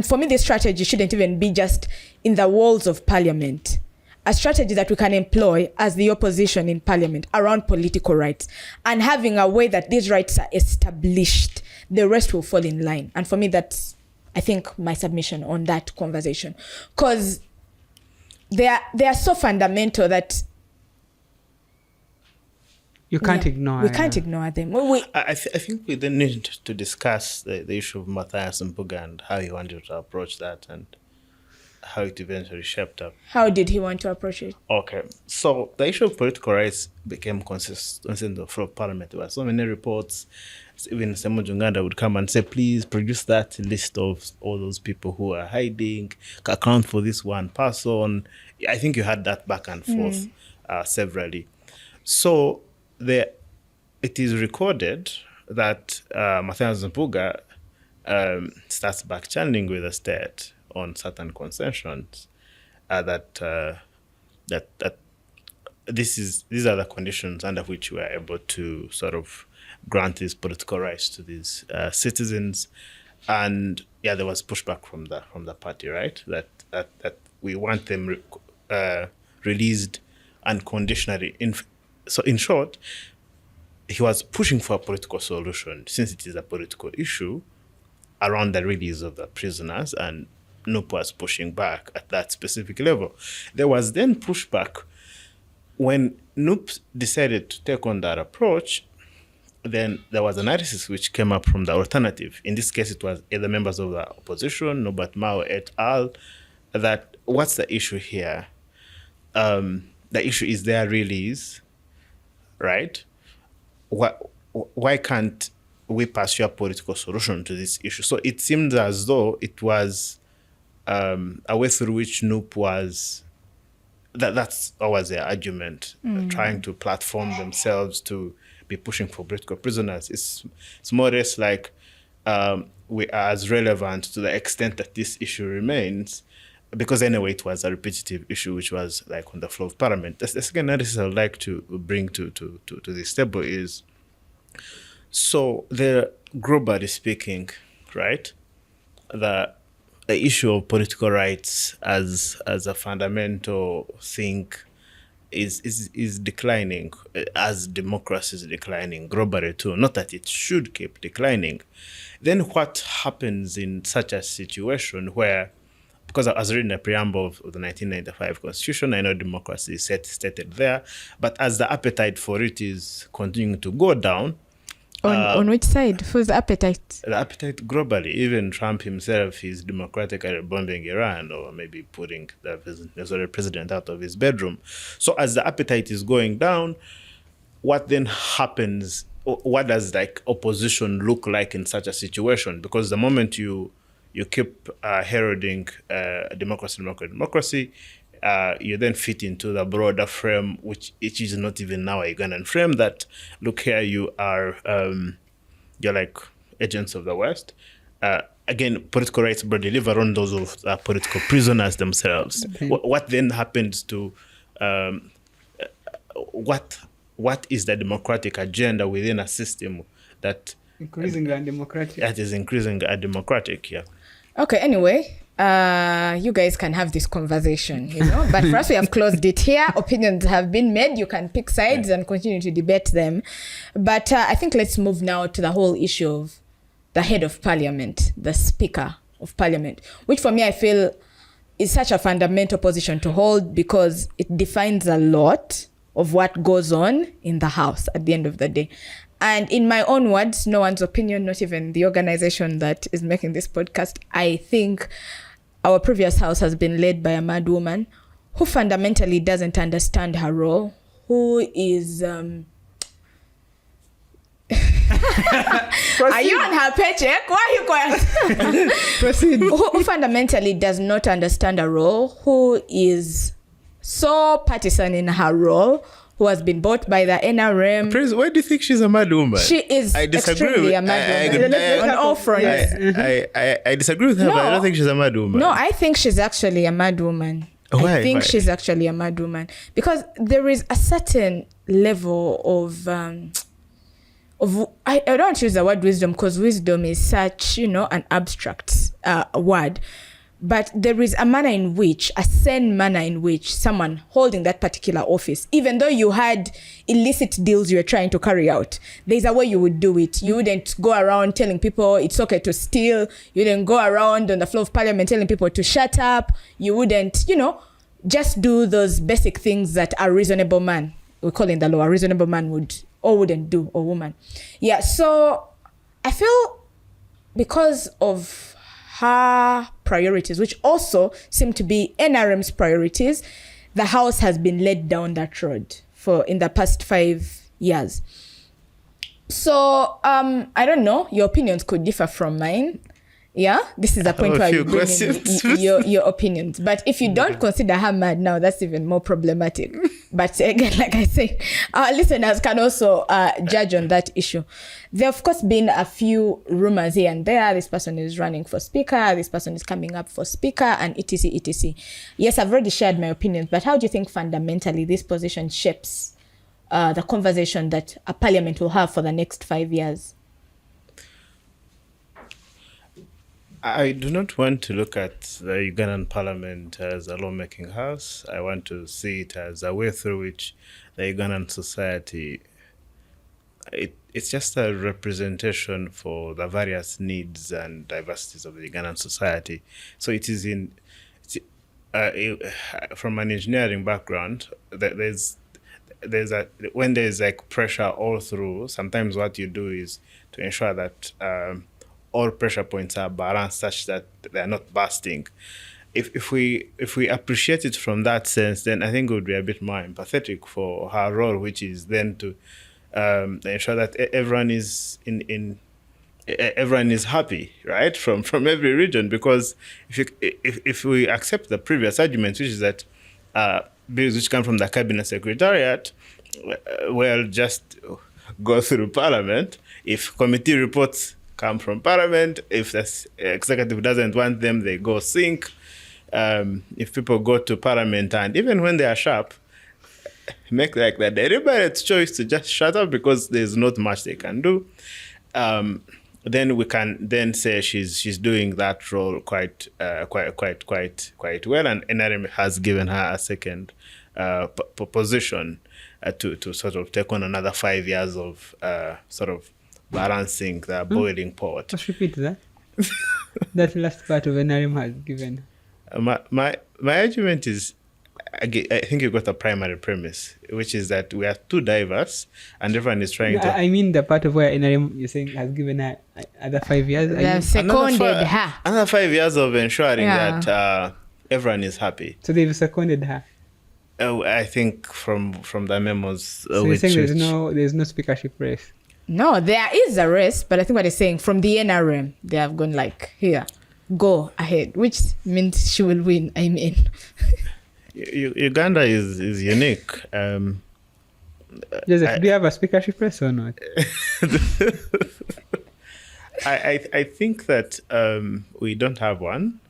for me, this strategy shouldn't even be just in the walls of parliament, a strategy that we can employ as the opposition in parliament around political rights, and having a way that these rights are established, the rest will fall in line. And for me, that's, I think, my submission on that conversation, because they are so fundamental that you can't ignore. We can't ignore them. I think we then need to discuss the issue of Matthias Mpuga and how he wanted to approach that and how it eventually shaped up. How did he want to approach it? Okay, so the issue of political rights became consistent in the floor of parliament. There were so many reports. Even Uganda would come and say, please produce that list of all those people who are hiding, account for this one person. I think you had that back and forth severally. So it is recorded that Matthias Mpuga starts back channeling with the state on certain concessions that these are the conditions under which we are able to sort of grant these political rights to these citizens. And yeah, there was pushback from the party, right? That we want them released unconditionally. So in short, he was pushing for a political solution, since it is a political issue, around the release of the prisoners, and NUP was pushing back at that specific level. There was then pushback when NUP decided to take on that approach. Then there was analysis which came up from the alternative. In this case, it was either members of the opposition, Norbert Mao et al., that what's the issue here? The issue is their release, right? Why can't we pursue a political solution to this issue? So it seemed as though it was a way through which NUP was, that's always their argument, trying to platform themselves to be pushing for political prisoners. It's more or less like we are as relevant to the extent that this issue remains, because anyway it was a repetitive issue which was like on the floor of parliament. The second analysis I would like to bring to this table is, so globally speaking, right, the issue of political rights as a fundamental thing is declining as democracy is declining globally too. Not that it should keep declining. Then what happens in such a situation where, because I was reading the preamble of the 1995 Constitution, I know democracy is stated there, but as the appetite for it is continuing to go down. On which side? Who's the appetite? The appetite globally. Even Trump himself is democratically bombing Iran, or maybe putting the president out of his bedroom. So as the appetite is going down, what then happens? What does like opposition look like in such a situation? Because the moment you you keep heralding democracy. You then fit into the broader frame, which it is not even now a Ugandan frame, that look here, you are you're like agents of the West. Again, political rights broadly live around those of political prisoners themselves. Okay. What then happens to what is the democratic agenda within a system that Increasingly undemocratic. that is increasingly undemocratic? Yeah. Okay, anyway, you guys can have this conversation, but for us, we have closed it here. Opinions have been made. You can pick sides and continue to debate them. But I think let's move now to the whole issue of the head of parliament, the Speaker of Parliament, which for me, I feel is such a fundamental position to hold because it defines a lot of what goes on in the House at the end of the day. And in my own words, no one's opinion, not even the organization that is making this podcast, I think our previous House has been led by a mad woman who fundamentally doesn't understand her role, who is... Are you on her paycheck? Why are you quiet? Proceed. Who fundamentally does not understand her role, who is so partisan in her role, who has been bought by the NRM. Prince, why do you think she's a mad woman? She is I disagree extremely with- a mad woman. On all fronts. I disagree with her, but I don't think she's a mad woman. No, I think she's actually a mad woman. Why? I think Why? she's actually a mad woman because there is a certain level of I don't want to use the word wisdom because wisdom is such, an abstract word. But there is a manner in which, a sane manner in which someone holding that particular office, even though you had illicit deals you were trying to carry out, there's a way you would do it. You wouldn't go around telling people it's okay to steal. You wouldn't go around on the floor of parliament telling people to shut up. You wouldn't, just do those basic things that a reasonable man, we call in the law, a reasonable man would or wouldn't do, or woman. Yeah, so I feel because of her priorities, which also seem to be NRM's priorities, the House has been led down that road in the past 5 years. So I don't know, your opinions could differ from mine. Yeah, this is the point where you bring in your opinions. But if you don't consider her mad now, that's even more problematic. But again, like I say, our listeners can also judge on that issue. There have, of course, been a few rumors here and there. This person is running for speaker. This person is coming up for speaker and etc, etc. Yes, I've already shared my opinions. But how do you think fundamentally this position shapes the conversation that a parliament will have for the next 5 years? I do not want to look at the Ugandan parliament as a lawmaking house. I want to see it as a way through which the Ugandan society, it's just a representation for the various needs and diversities of the Ugandan society. So it is from an engineering background, when there's like pressure all through, sometimes what you do is to ensure that all pressure points are balanced such that they are not bursting. If we appreciate it from that sense, then I think it would be a bit more empathetic for her role, which is then to ensure that everyone is everyone is happy, right, from every region. Because if we accept the previous argument, which is that bills which come from the cabinet secretariat will just go through parliament. If committee reports come from parliament, if the executive doesn't want them, they go sink. If people go to parliament and even when they are sharp, make like the deliberate choice to just shut up because there's not much they can do, then we can then say she's doing that role quite well, and NRM has given her a second position to sort of take on another 5 years of sort of balancing the boiling pot. Just repeat that. That last part of NRM has given. My argument is, I think you got a primary premise, which is that we are too diverse and everyone is trying to... I mean the part of where NRM, you're saying, has given her other 5 years. They have seconded her. Another 5 years of ensuring that everyone is happy. So they've seconded her. I think from the memos... So you're saying there's no speakership race? No, there is a race, but I think what they're saying, from the NRM, they have gone like here. go ahead, which means she will win. I mean, Uganda is unique. Joseph, do you have a speakership race or not? I think that we don't have one.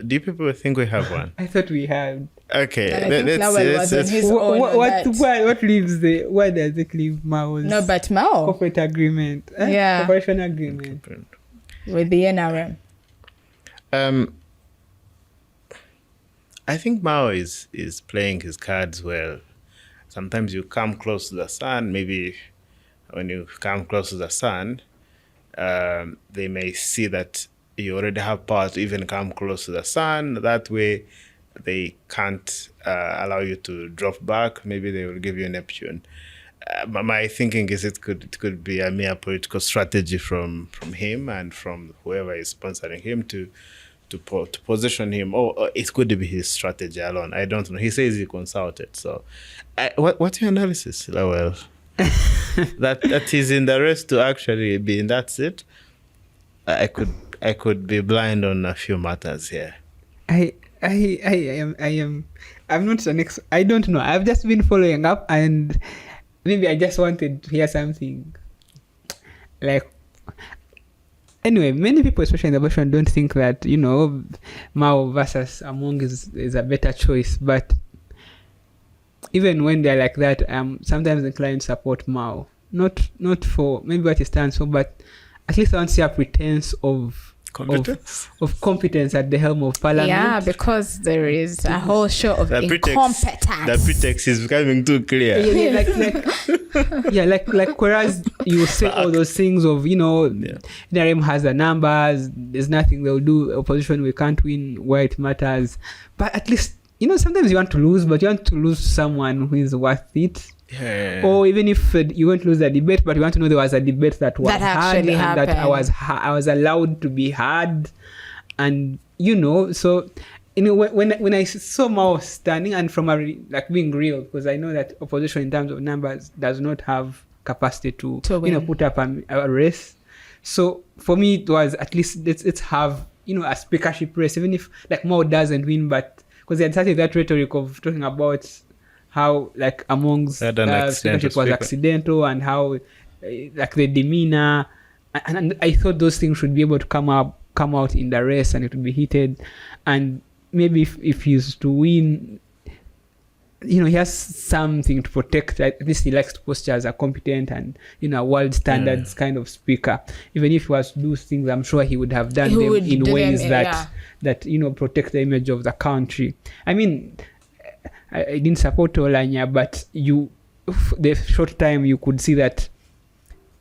Do people think we have one? I thought we had. Okay, I think Lawal was on his own. What leaves why does it leave Mao's No, but Mao corporate agreement? Yeah. Cooperation agreement. with the NRM. I think Mao is playing his cards well. Sometimes you come close to the sun. Maybe when you come close to the sun, they may see that you already have power to even come close to the sun. That way, they can't allow you to drop back. Maybe they will give you Neptune. My thinking is it could be a mere political strategy from him and from whoever is sponsoring him to position him. Or it could be his strategy alone. I don't know. He says he consulted. So, what's your analysis, Lawal? that he's in the race to actually be in that seat? I could be blind on a few matters here. I'm not an I don't know. I've just been following up, and maybe I just wanted to hear something. Like, anyway, many people, especially in the opposition, don't think that, Mao versus Among is a better choice. But even when they're like that, sometimes inclined to support Mao. Not for maybe what he stands for, but at least I want to see a pretense of competence at the helm of parliament. Yeah, because there is a whole show of incompetence. The pretext is becoming too clear. Like whereas you say all those things of, NRM has the numbers, there's nothing they'll do, opposition, we can't win where it matters. But at least, sometimes you want to lose, but you want to lose someone who is worth it. Yeah. Or even if you won't lose the debate, but you want to know there was a debate that was actually had, and happened. that I was allowed to be heard, and so when I saw Mao standing, and from being real, because I know that opposition in terms of numbers does not have capacity to win. Put up a race. So for me, it was at least let's have a speakership race, even if Mao doesn't win, but because they had started that rhetoric of talking about how amongst speakership was accidental, and how the demeanor, and I thought those things should be able to come out in the race, and it would be heated. And maybe if he's to win, he has something to protect. At least he likes to posture as a competent and a world standards kind of speaker. Even if he was to do things, I'm sure he would have done them in ways that protect the image of the country. I mean, I didn't support Olanya, but the short time you could see that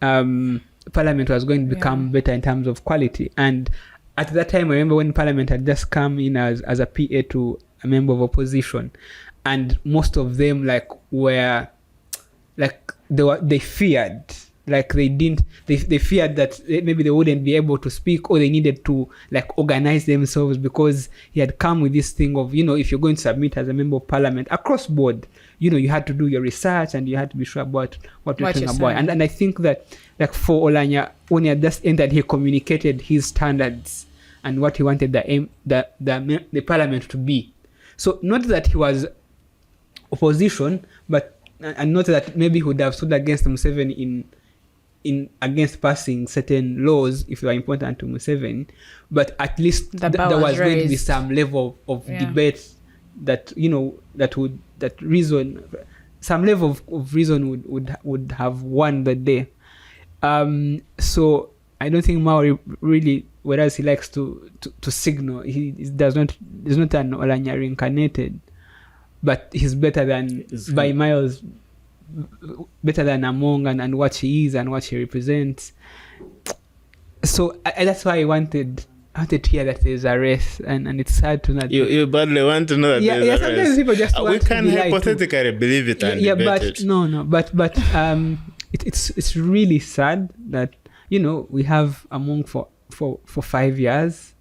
Parliament was going to become better in terms of quality. And at that time, I remember when Parliament had just come in as a PA to a member of opposition, and most of them were they feared. They feared that maybe they wouldn't be able to speak, or they needed to organize themselves, because he had come with this thing of, if you're going to submit as a member of parliament across board, you had to do your research and you had to be sure about what you're talking about. And I think that for Olanya, when he had just entered, he communicated his standards and what he wanted the parliament to be. So not that he was opposition, but and not that maybe he would have stood against Museveni against passing certain laws if they were important to Museveni, but at least there was going to be some level of debate that some level of reason would have won the day. So I don't think Mao really, whereas he likes to signal, he is not an Olanya reincarnated, but he's better than by miles. Better than Among and what he is and what he represents. So that's why I wanted to hear that there's a race, and it's sad to not. You badly want to know that there's a race. Sometimes people just want we can to hypothetically believe it and debate it. But it's really sad that we have Among for 5 years.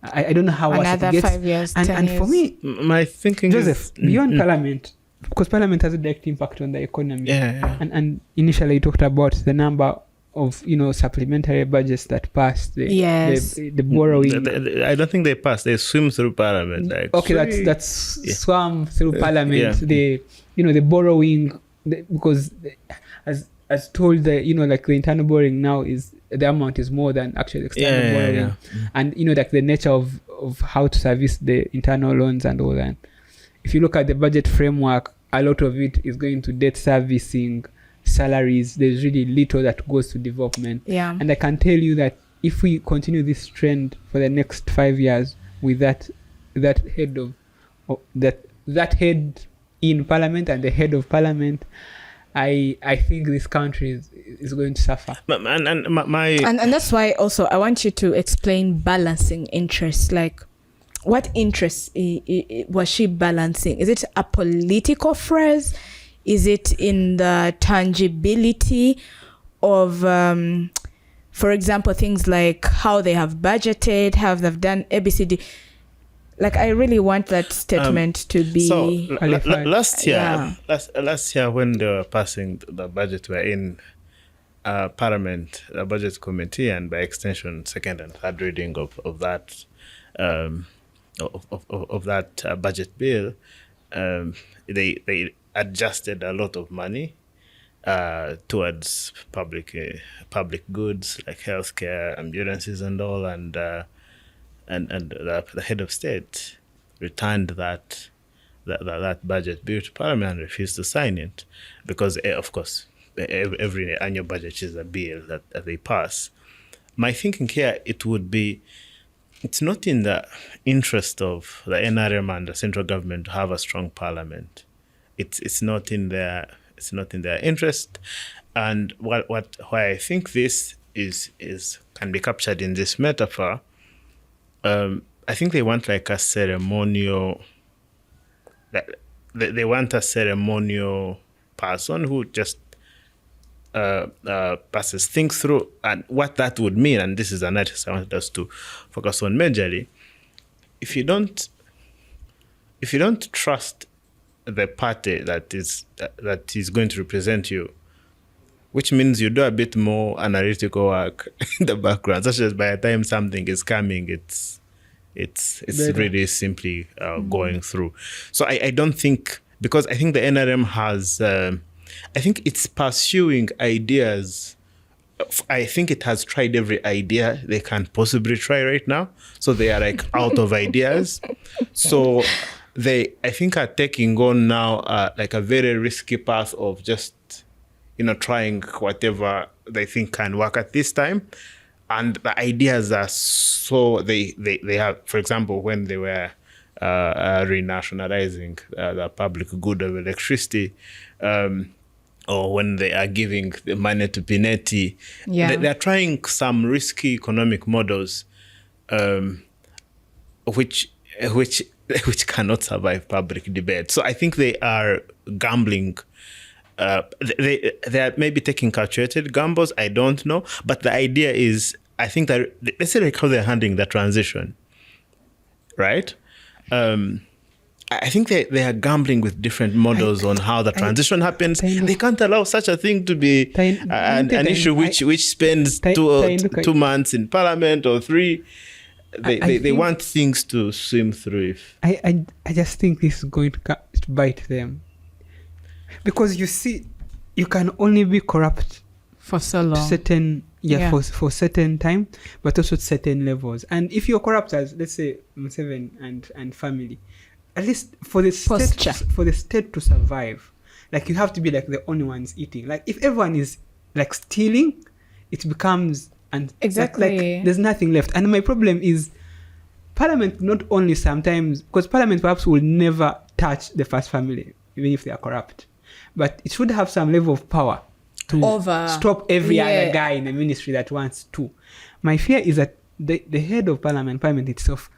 I don't know how another it gets. 5 years, and for me, my thinking Joseph, beyond Parliament, because Parliament has a direct impact on the economy. Yeah. And initially you talked about the number supplementary budgets that passed. Yes. The borrowing. I don't think they passed. They swim through Parliament. Like, Okay, that's swam through Parliament. The borrowing, because as told, the internal borrowing now is the amount is more than actually external borrowing, and the nature of how to service the internal loans and all that. If you look at the budget framework, a lot of it is going to debt servicing, salaries. There's really little that goes to development. Yeah. And I can tell you that if we continue this trend for the next 5 years with that head of that head in Parliament and the head of Parliament, I think this country is going to suffer. And that's why also I want you to explain balancing interests. Like, what interests was she balancing? Is it a political phrase? Is it in the tangibility of, for example, things like how they have budgeted, how they've done ABCD? Like, I really want that statement to be. So last year when they were passing the budget, we were in Parliament, the Budget Committee, and by extension, second and third reading of that budget bill. They adjusted a lot of money towards public goods like healthcare, ambulances, and all, and the head of state returned that budget bill to Parliament and refused to sign it because, of course, every annual budget is a bill that they pass. My thinking here, it's not in the interest of the NRM and the central government to have a strong Parliament. It's not in their interest, and why I think this can be captured in this metaphor. I think they want like a ceremonial. They want a ceremonial person who just passes things through, and what that would mean. And this is an artist I wanted us to focus on majorly. If you don't trust the party that is going to represent you, which means you do a bit more analytical work in the background, such as by the time something is coming, it's really simply going through. So I don't think, because I think the NRM has, I think it's pursuing ideas. I think it has tried every idea they can possibly try right now. So they are like out of ideas. So they, I think, are taking on now like a very risky path of just, trying whatever they think can work at this time. And the ideas are so, they have, for example, when they were renationalizing the public good of electricity, or when they are giving the money to Pinetti, they're trying some risky economic models, which cannot survive public debate. So I think they are gambling. They are maybe taking calculated gambles. I don't know, but the idea is, I think that let's say like how they're handling the transition, right? I think they are gambling with different models on how the transition happens. They can't allow such a thing to be an issue which spends 2 months in Parliament or 3. They want things to swim through. I just think this is going to bite them, because you see, you can only be corrupt for so long, for certain time, but also certain levels. And if you're corrupt as, let's say, Museveni and family, at least for the state to survive, like, you have to be like the only ones eating. Like, if everyone is like stealing, it becomes exactly like there's nothing left. And my problem is Parliament, not only sometimes, because Parliament perhaps will never touch the first family, even if they are corrupt, but it should have some level of power to stop every other guy in the ministry that wants to. My fear is that the head of Parliament itself,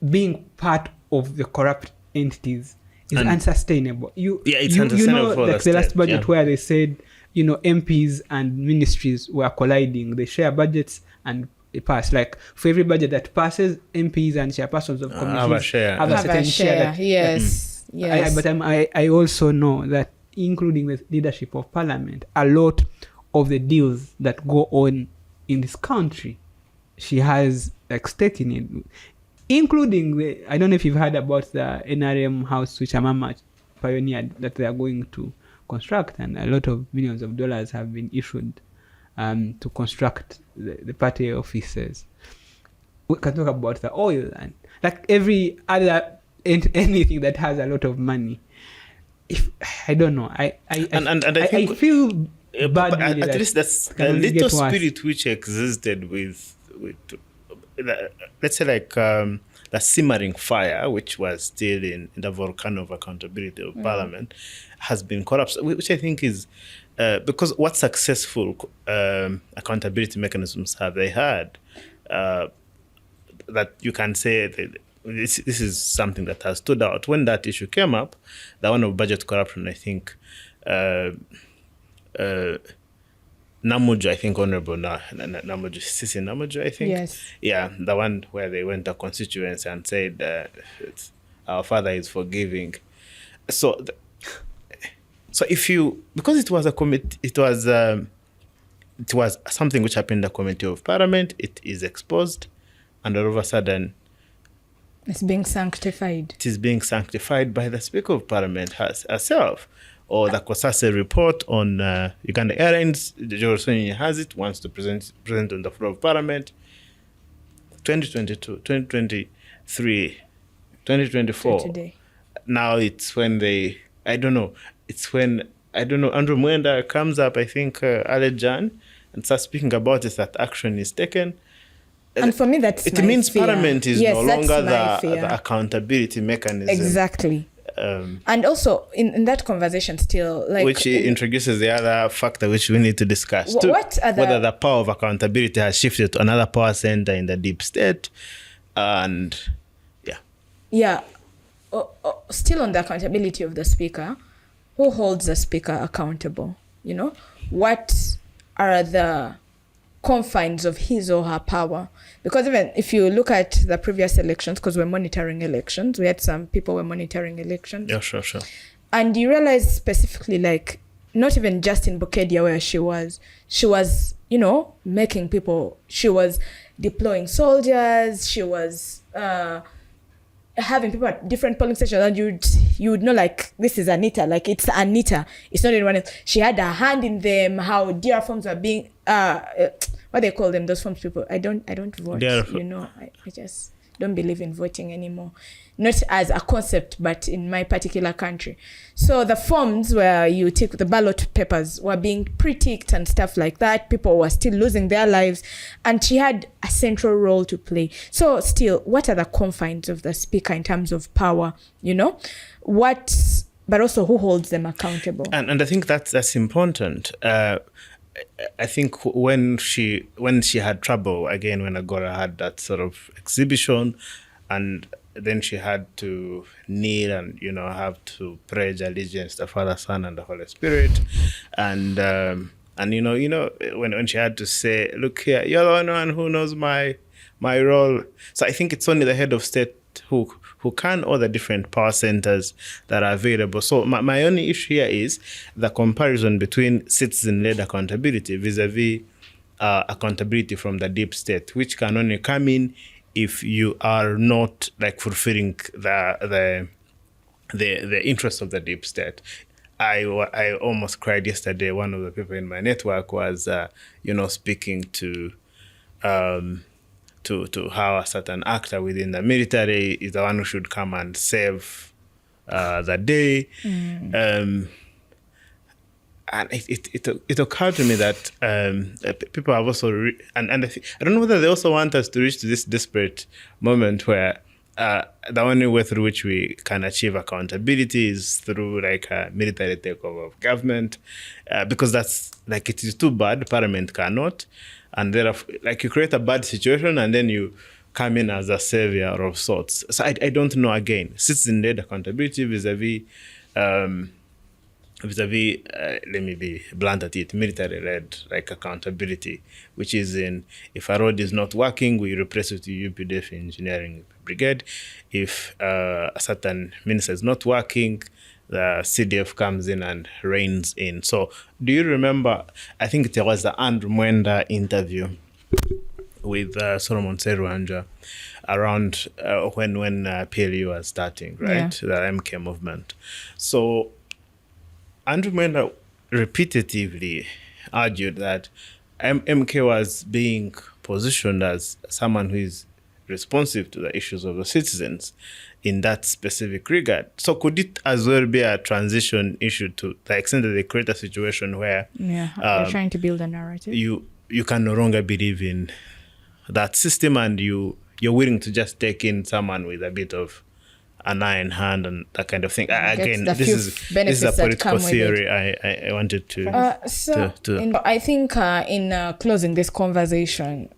being part of the corrupt entities, is unsustainable. It's unsustainable. Like the last budget where they said, MPs and ministries were colliding. They share budgets and it passed. Like, for every budget that passes, MPs and chairpersons of committees have a certain share. Yes. But I also know that, including the leadership of Parliament, a lot of the deals that go on in this country. She has like stake in it, including I don't know if you've heard about the NRM house which Amama pioneered that they are going to construct, and a lot of millions of dollars have been issued to construct the party offices. We can talk about the oil and like every other anything that has a lot of money. If I don't know, I feel bad. At least that's a little spirit which existed with let's say like the simmering fire, which was still in the volcano of accountability of Parliament, has been corrupted, which I think is because what successful accountability mechanisms have they had that you can say that this is something that has stood out. When that issue came up, the one of budget corruption, I think Namuju, I think Honorable Namuju, Sisi Namuju, I think. Yes. Yeah, the one where they went to constituency and said, our father is forgiving. So if you, because it was a committee, it was something which happened in the Committee of Parliament, it is exposed, and all of a sudden, it's being sanctified. It is being sanctified by the Speaker of Parliament herself. Or the Kosase report on Uganda Airlines, George Sonyi has it, wants to present on the floor of Parliament. 2022, 2023, 2024. Today. Now it's when Andrew Mwenda comes up, I think, early Jan, and starts speaking about it, that action is taken. And for me, that's it means fear. Parliament is no longer the accountability mechanism. Exactly. And also in that conversation still, like, which introduces the other factor which we need to discuss too, whether the power of accountability has shifted to another power center in the deep state. And still on the accountability of the Speaker, who holds the Speaker accountable? You know, what are the confines of his or her power? Because even if you look at the previous elections, because we're monitoring elections, we had some people were monitoring elections. Yeah, sure. And you realize specifically, like, not even just in Bukedia where she was, you know, making people, she was deploying soldiers, she was having people at different polling stations, and you would know, like, this is Anita, like, it's Anita, it's not anyone else. She had a hand in them, how DR forms were being what they call them, those forms people. I don't vote. You know, I just don't believe in voting anymore. Not as a concept, but in my particular country. So the forms where you take the ballot papers were being pre-ticked and stuff like that. People were still losing their lives, and she had a central role to play. So still, what are the confines of the Speaker in terms of power? You know, but also who holds them accountable? And I think that's important. I think when she had trouble again, when Agora had that sort of exhibition, and then she had to kneel and, you know, have to pledge allegiance to the Father, Son, and the Holy Spirit, and you know when she had to say, look here, you're the only one who knows my role. So I think it's only the head of state who can, or the different power centers that are available. So my only issue here is the comparison between citizen-led accountability vis-a-vis accountability from the deep state, which can only come in if you are not, like, fulfilling the interests of the deep state. I almost cried yesterday. One of the people in my network was, speaking to how a certain actor within the military is the one who should come and save the day. And it occurred to me that people have also, and I don't know whether they also want us to reach to this desperate moment where the only way through which we can achieve accountability is through, like, a military takeover of government, because that's, like, it is too bad, Parliament cannot. And therefore, like, you create a bad situation and then you come in as a savior of sorts. So I don't know, again, citizen-led accountability vis-a-vis, let me be blunt at it, military-led, like, accountability, which is in, if a road is not working, we replace it to UPDF engineering brigade. If a certain minister is not working, the CDF comes in and reigns in. So do you remember, I think there was the Andrew Mwenda interview with Solomon Serwanja around when PLU was starting, right? The MK movement. So Andrew Mwenda repetitively argued that MK was being positioned as someone who is responsive to the issues of the citizens in that specific regard. So could it as well be a transition issue to the extent that they create a situation where they're trying to build a narrative? You can no longer believe in that system, and you're willing to just take in someone with a bit of an iron hand and that kind of thing. Again, this is a political theory I wanted to I think in closing this conversation,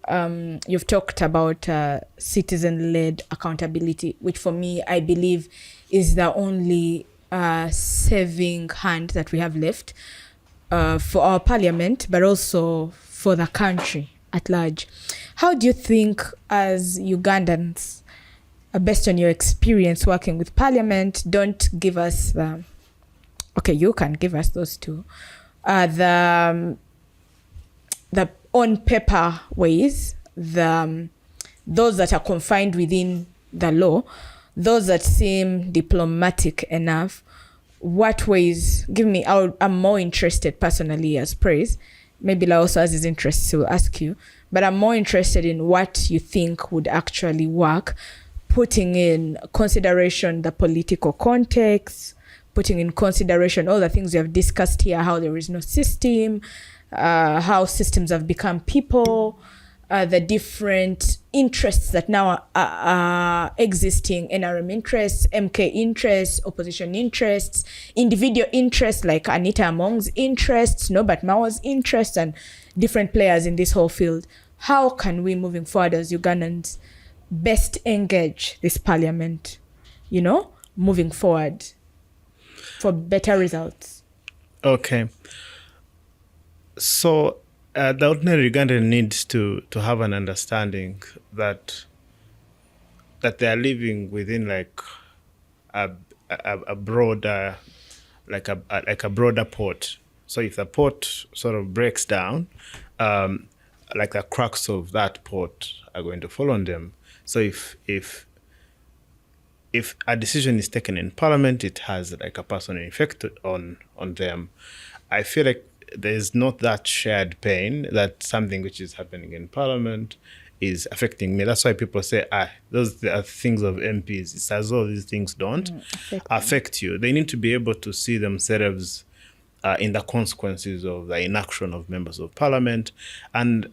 you've talked about citizen-led accountability, which for me, I believe is the only saving hand that we have left for our parliament, but also for the country at large. How do you think, as Ugandans, based on your experience working with parliament, don't give us you can give us those two, the on paper ways, those that are confined within the law, those that seem diplomatic enough, what ways, give me, I'm more interested personally as Praise, maybe also as his interests will ask you, but I'm more interested in what you think would actually work, putting in consideration the political context, putting in consideration all the things we have discussed here, how there is no system, how systems have become people, the different interests that now are existing, NRM interests, MK interests, opposition interests, individual interests like Anita Among's interests, Norbert Mawa's interests, and different players in this whole field. How can we, moving forward as Ugandans, best engage this parliament, moving forward for better results? Okay. So the ordinary Ugandan needs to have an understanding that they are living within like a broader, like a broader port. So if the port sort of breaks down, like the cracks of that port are going to fall on them. So if a decision is taken in parliament, it has like a personal effect on them. I feel like there's not that shared pain that something which is happening in parliament is affecting me. That's why people say, those are things of MPs. It's as though these things don't affect you. They need to be able to see themselves in the consequences of the inaction of members of parliament. And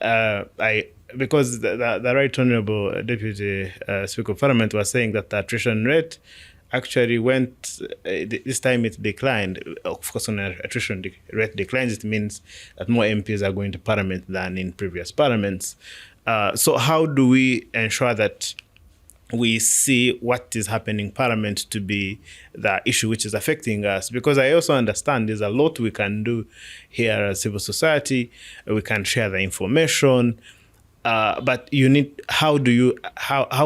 because the Right Honourable Deputy Speaker of Parliament was saying that the attrition rate actually went, this time it declined. Of course, when attrition rate declines, it means that more MPs are going to parliament than in previous parliaments. So how do we ensure that we see what is happening in parliament to be the issue which is affecting us? Because I also understand there's a lot we can do here as civil society. We can share the information. But you need, how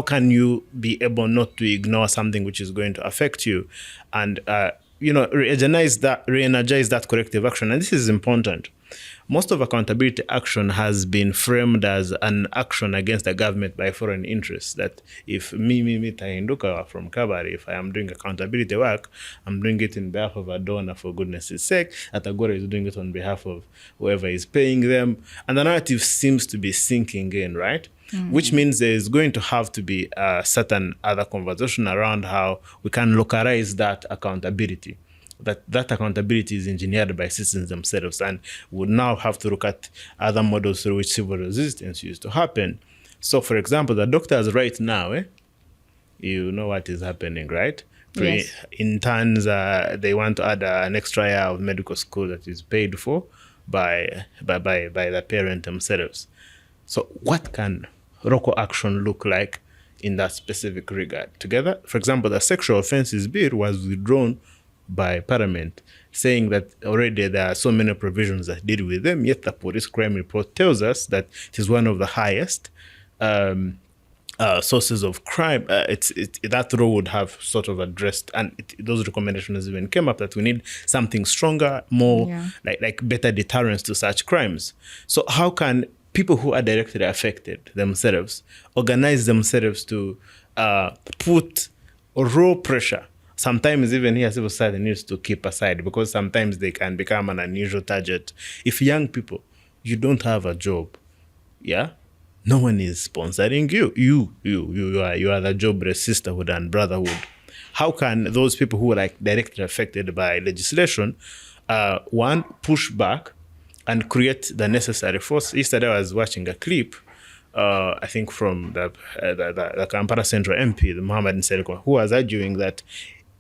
can you be able not to ignore something which is going to affect you, and re-energize that corrective action? And this is important. Most of accountability action has been framed as an action against the government by foreign interests. That if me Tahinduka from Kabari, if I am doing accountability work, I'm doing it in behalf of a donor for goodness' sake. Atagora is doing it on behalf of whoever is paying them. And the narrative seems to be sinking in, right? Mm-hmm. Which means there is going to have to be a certain other conversation around how we can localize that accountability. That accountability is engineered by citizens themselves, and would now have to look at other models through which civil resistance used to happen. So, for example, the doctors right now, you know what is happening, right? Yes. In turns, they want to add an extra year of medical school that is paid for by the parent themselves. So, what can local action look like in that specific regard? Together, for example, the sexual offences bill was withdrawn by Parliament, saying that already there are so many provisions that deal with them, yet the police crime report tells us that it is one of the highest sources of crime, that role would have sort of addressed, and those recommendations even came up that we need something stronger, more like better deterrence to such crimes. So how can people who are directly affected themselves organize themselves to put raw pressure? Sometimes even here, civil society needs to keep aside, because sometimes they can become an unusual target. If young people, you don't have a job, no one is sponsoring you. You are the jobless sisterhood and brotherhood. How can those people who are like directly affected by legislation, one, push back and create the necessary force? Yesterday I was watching a clip, I think from the Kampala Central MP, the Mohammed Nsereko, who was arguing that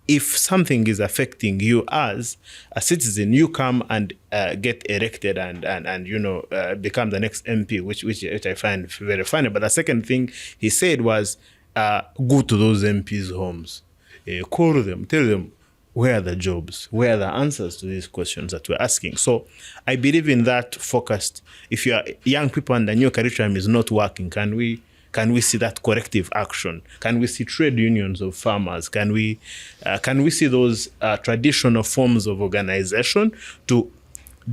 if something is affecting you as a citizen, you come and get elected and become the next MP, which I find very funny. But the second thing he said was, go to those MPs' homes, call them, tell them where are the jobs, where are the answers to these questions that we're asking. So I believe in that focused. If you are young people and the new curriculum is not working, can we see that corrective action? Can we see trade unions of farmers? Can we see those traditional forms of organization to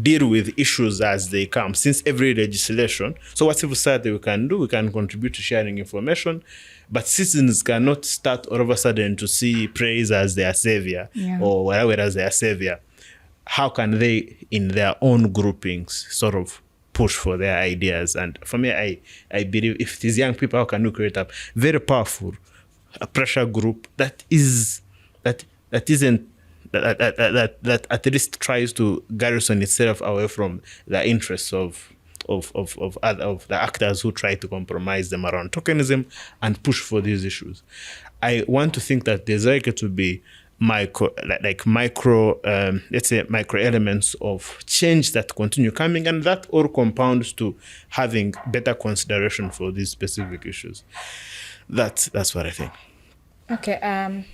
deal with issues as they come, since every legislation? So what civil society we can do, we can contribute to sharing information, but citizens cannot start all of a sudden to see praise as their savior or whatever as their savior. How can they, in their own groupings, sort of push for their ideas? And for me, I believe if these young people, how can we create a very powerful pressure group that at least tries to garrison itself away from the interests of the actors who try to compromise them around tokenism and push for these issues. I want to think that there's likely to be micro elements of change that continue coming, and that all compounds to having better consideration for these specific issues. That's what I think. Okay.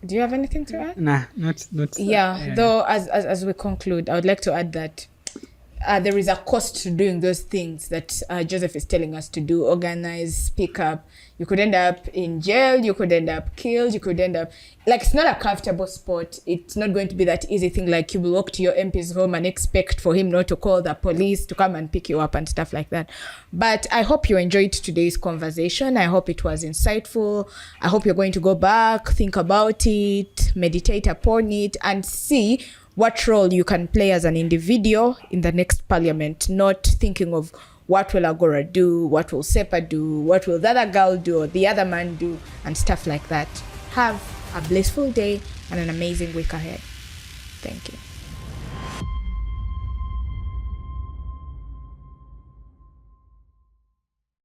Do you have anything to add? Nah, not. Though as we conclude, I would like to add that there is a cost to doing those things that Joseph is telling us to do: organize, speak up. You could end up in jail, you could end up killed, you could end up... Like, it's not a comfortable spot. It's not going to be that easy thing like you will walk to your MP's home and expect for him not to call the police to come and pick you up and stuff like that. But I hope you enjoyed today's conversation. I hope it was insightful. I hope you're going to go back, think about it, meditate upon it, and see what role you can play as an individual in the next parliament, not thinking of what will Agora do, what will SEPA do, what will the other girl do or the other man do, and stuff like that. Have a blissful day and an amazing week ahead. Thank you.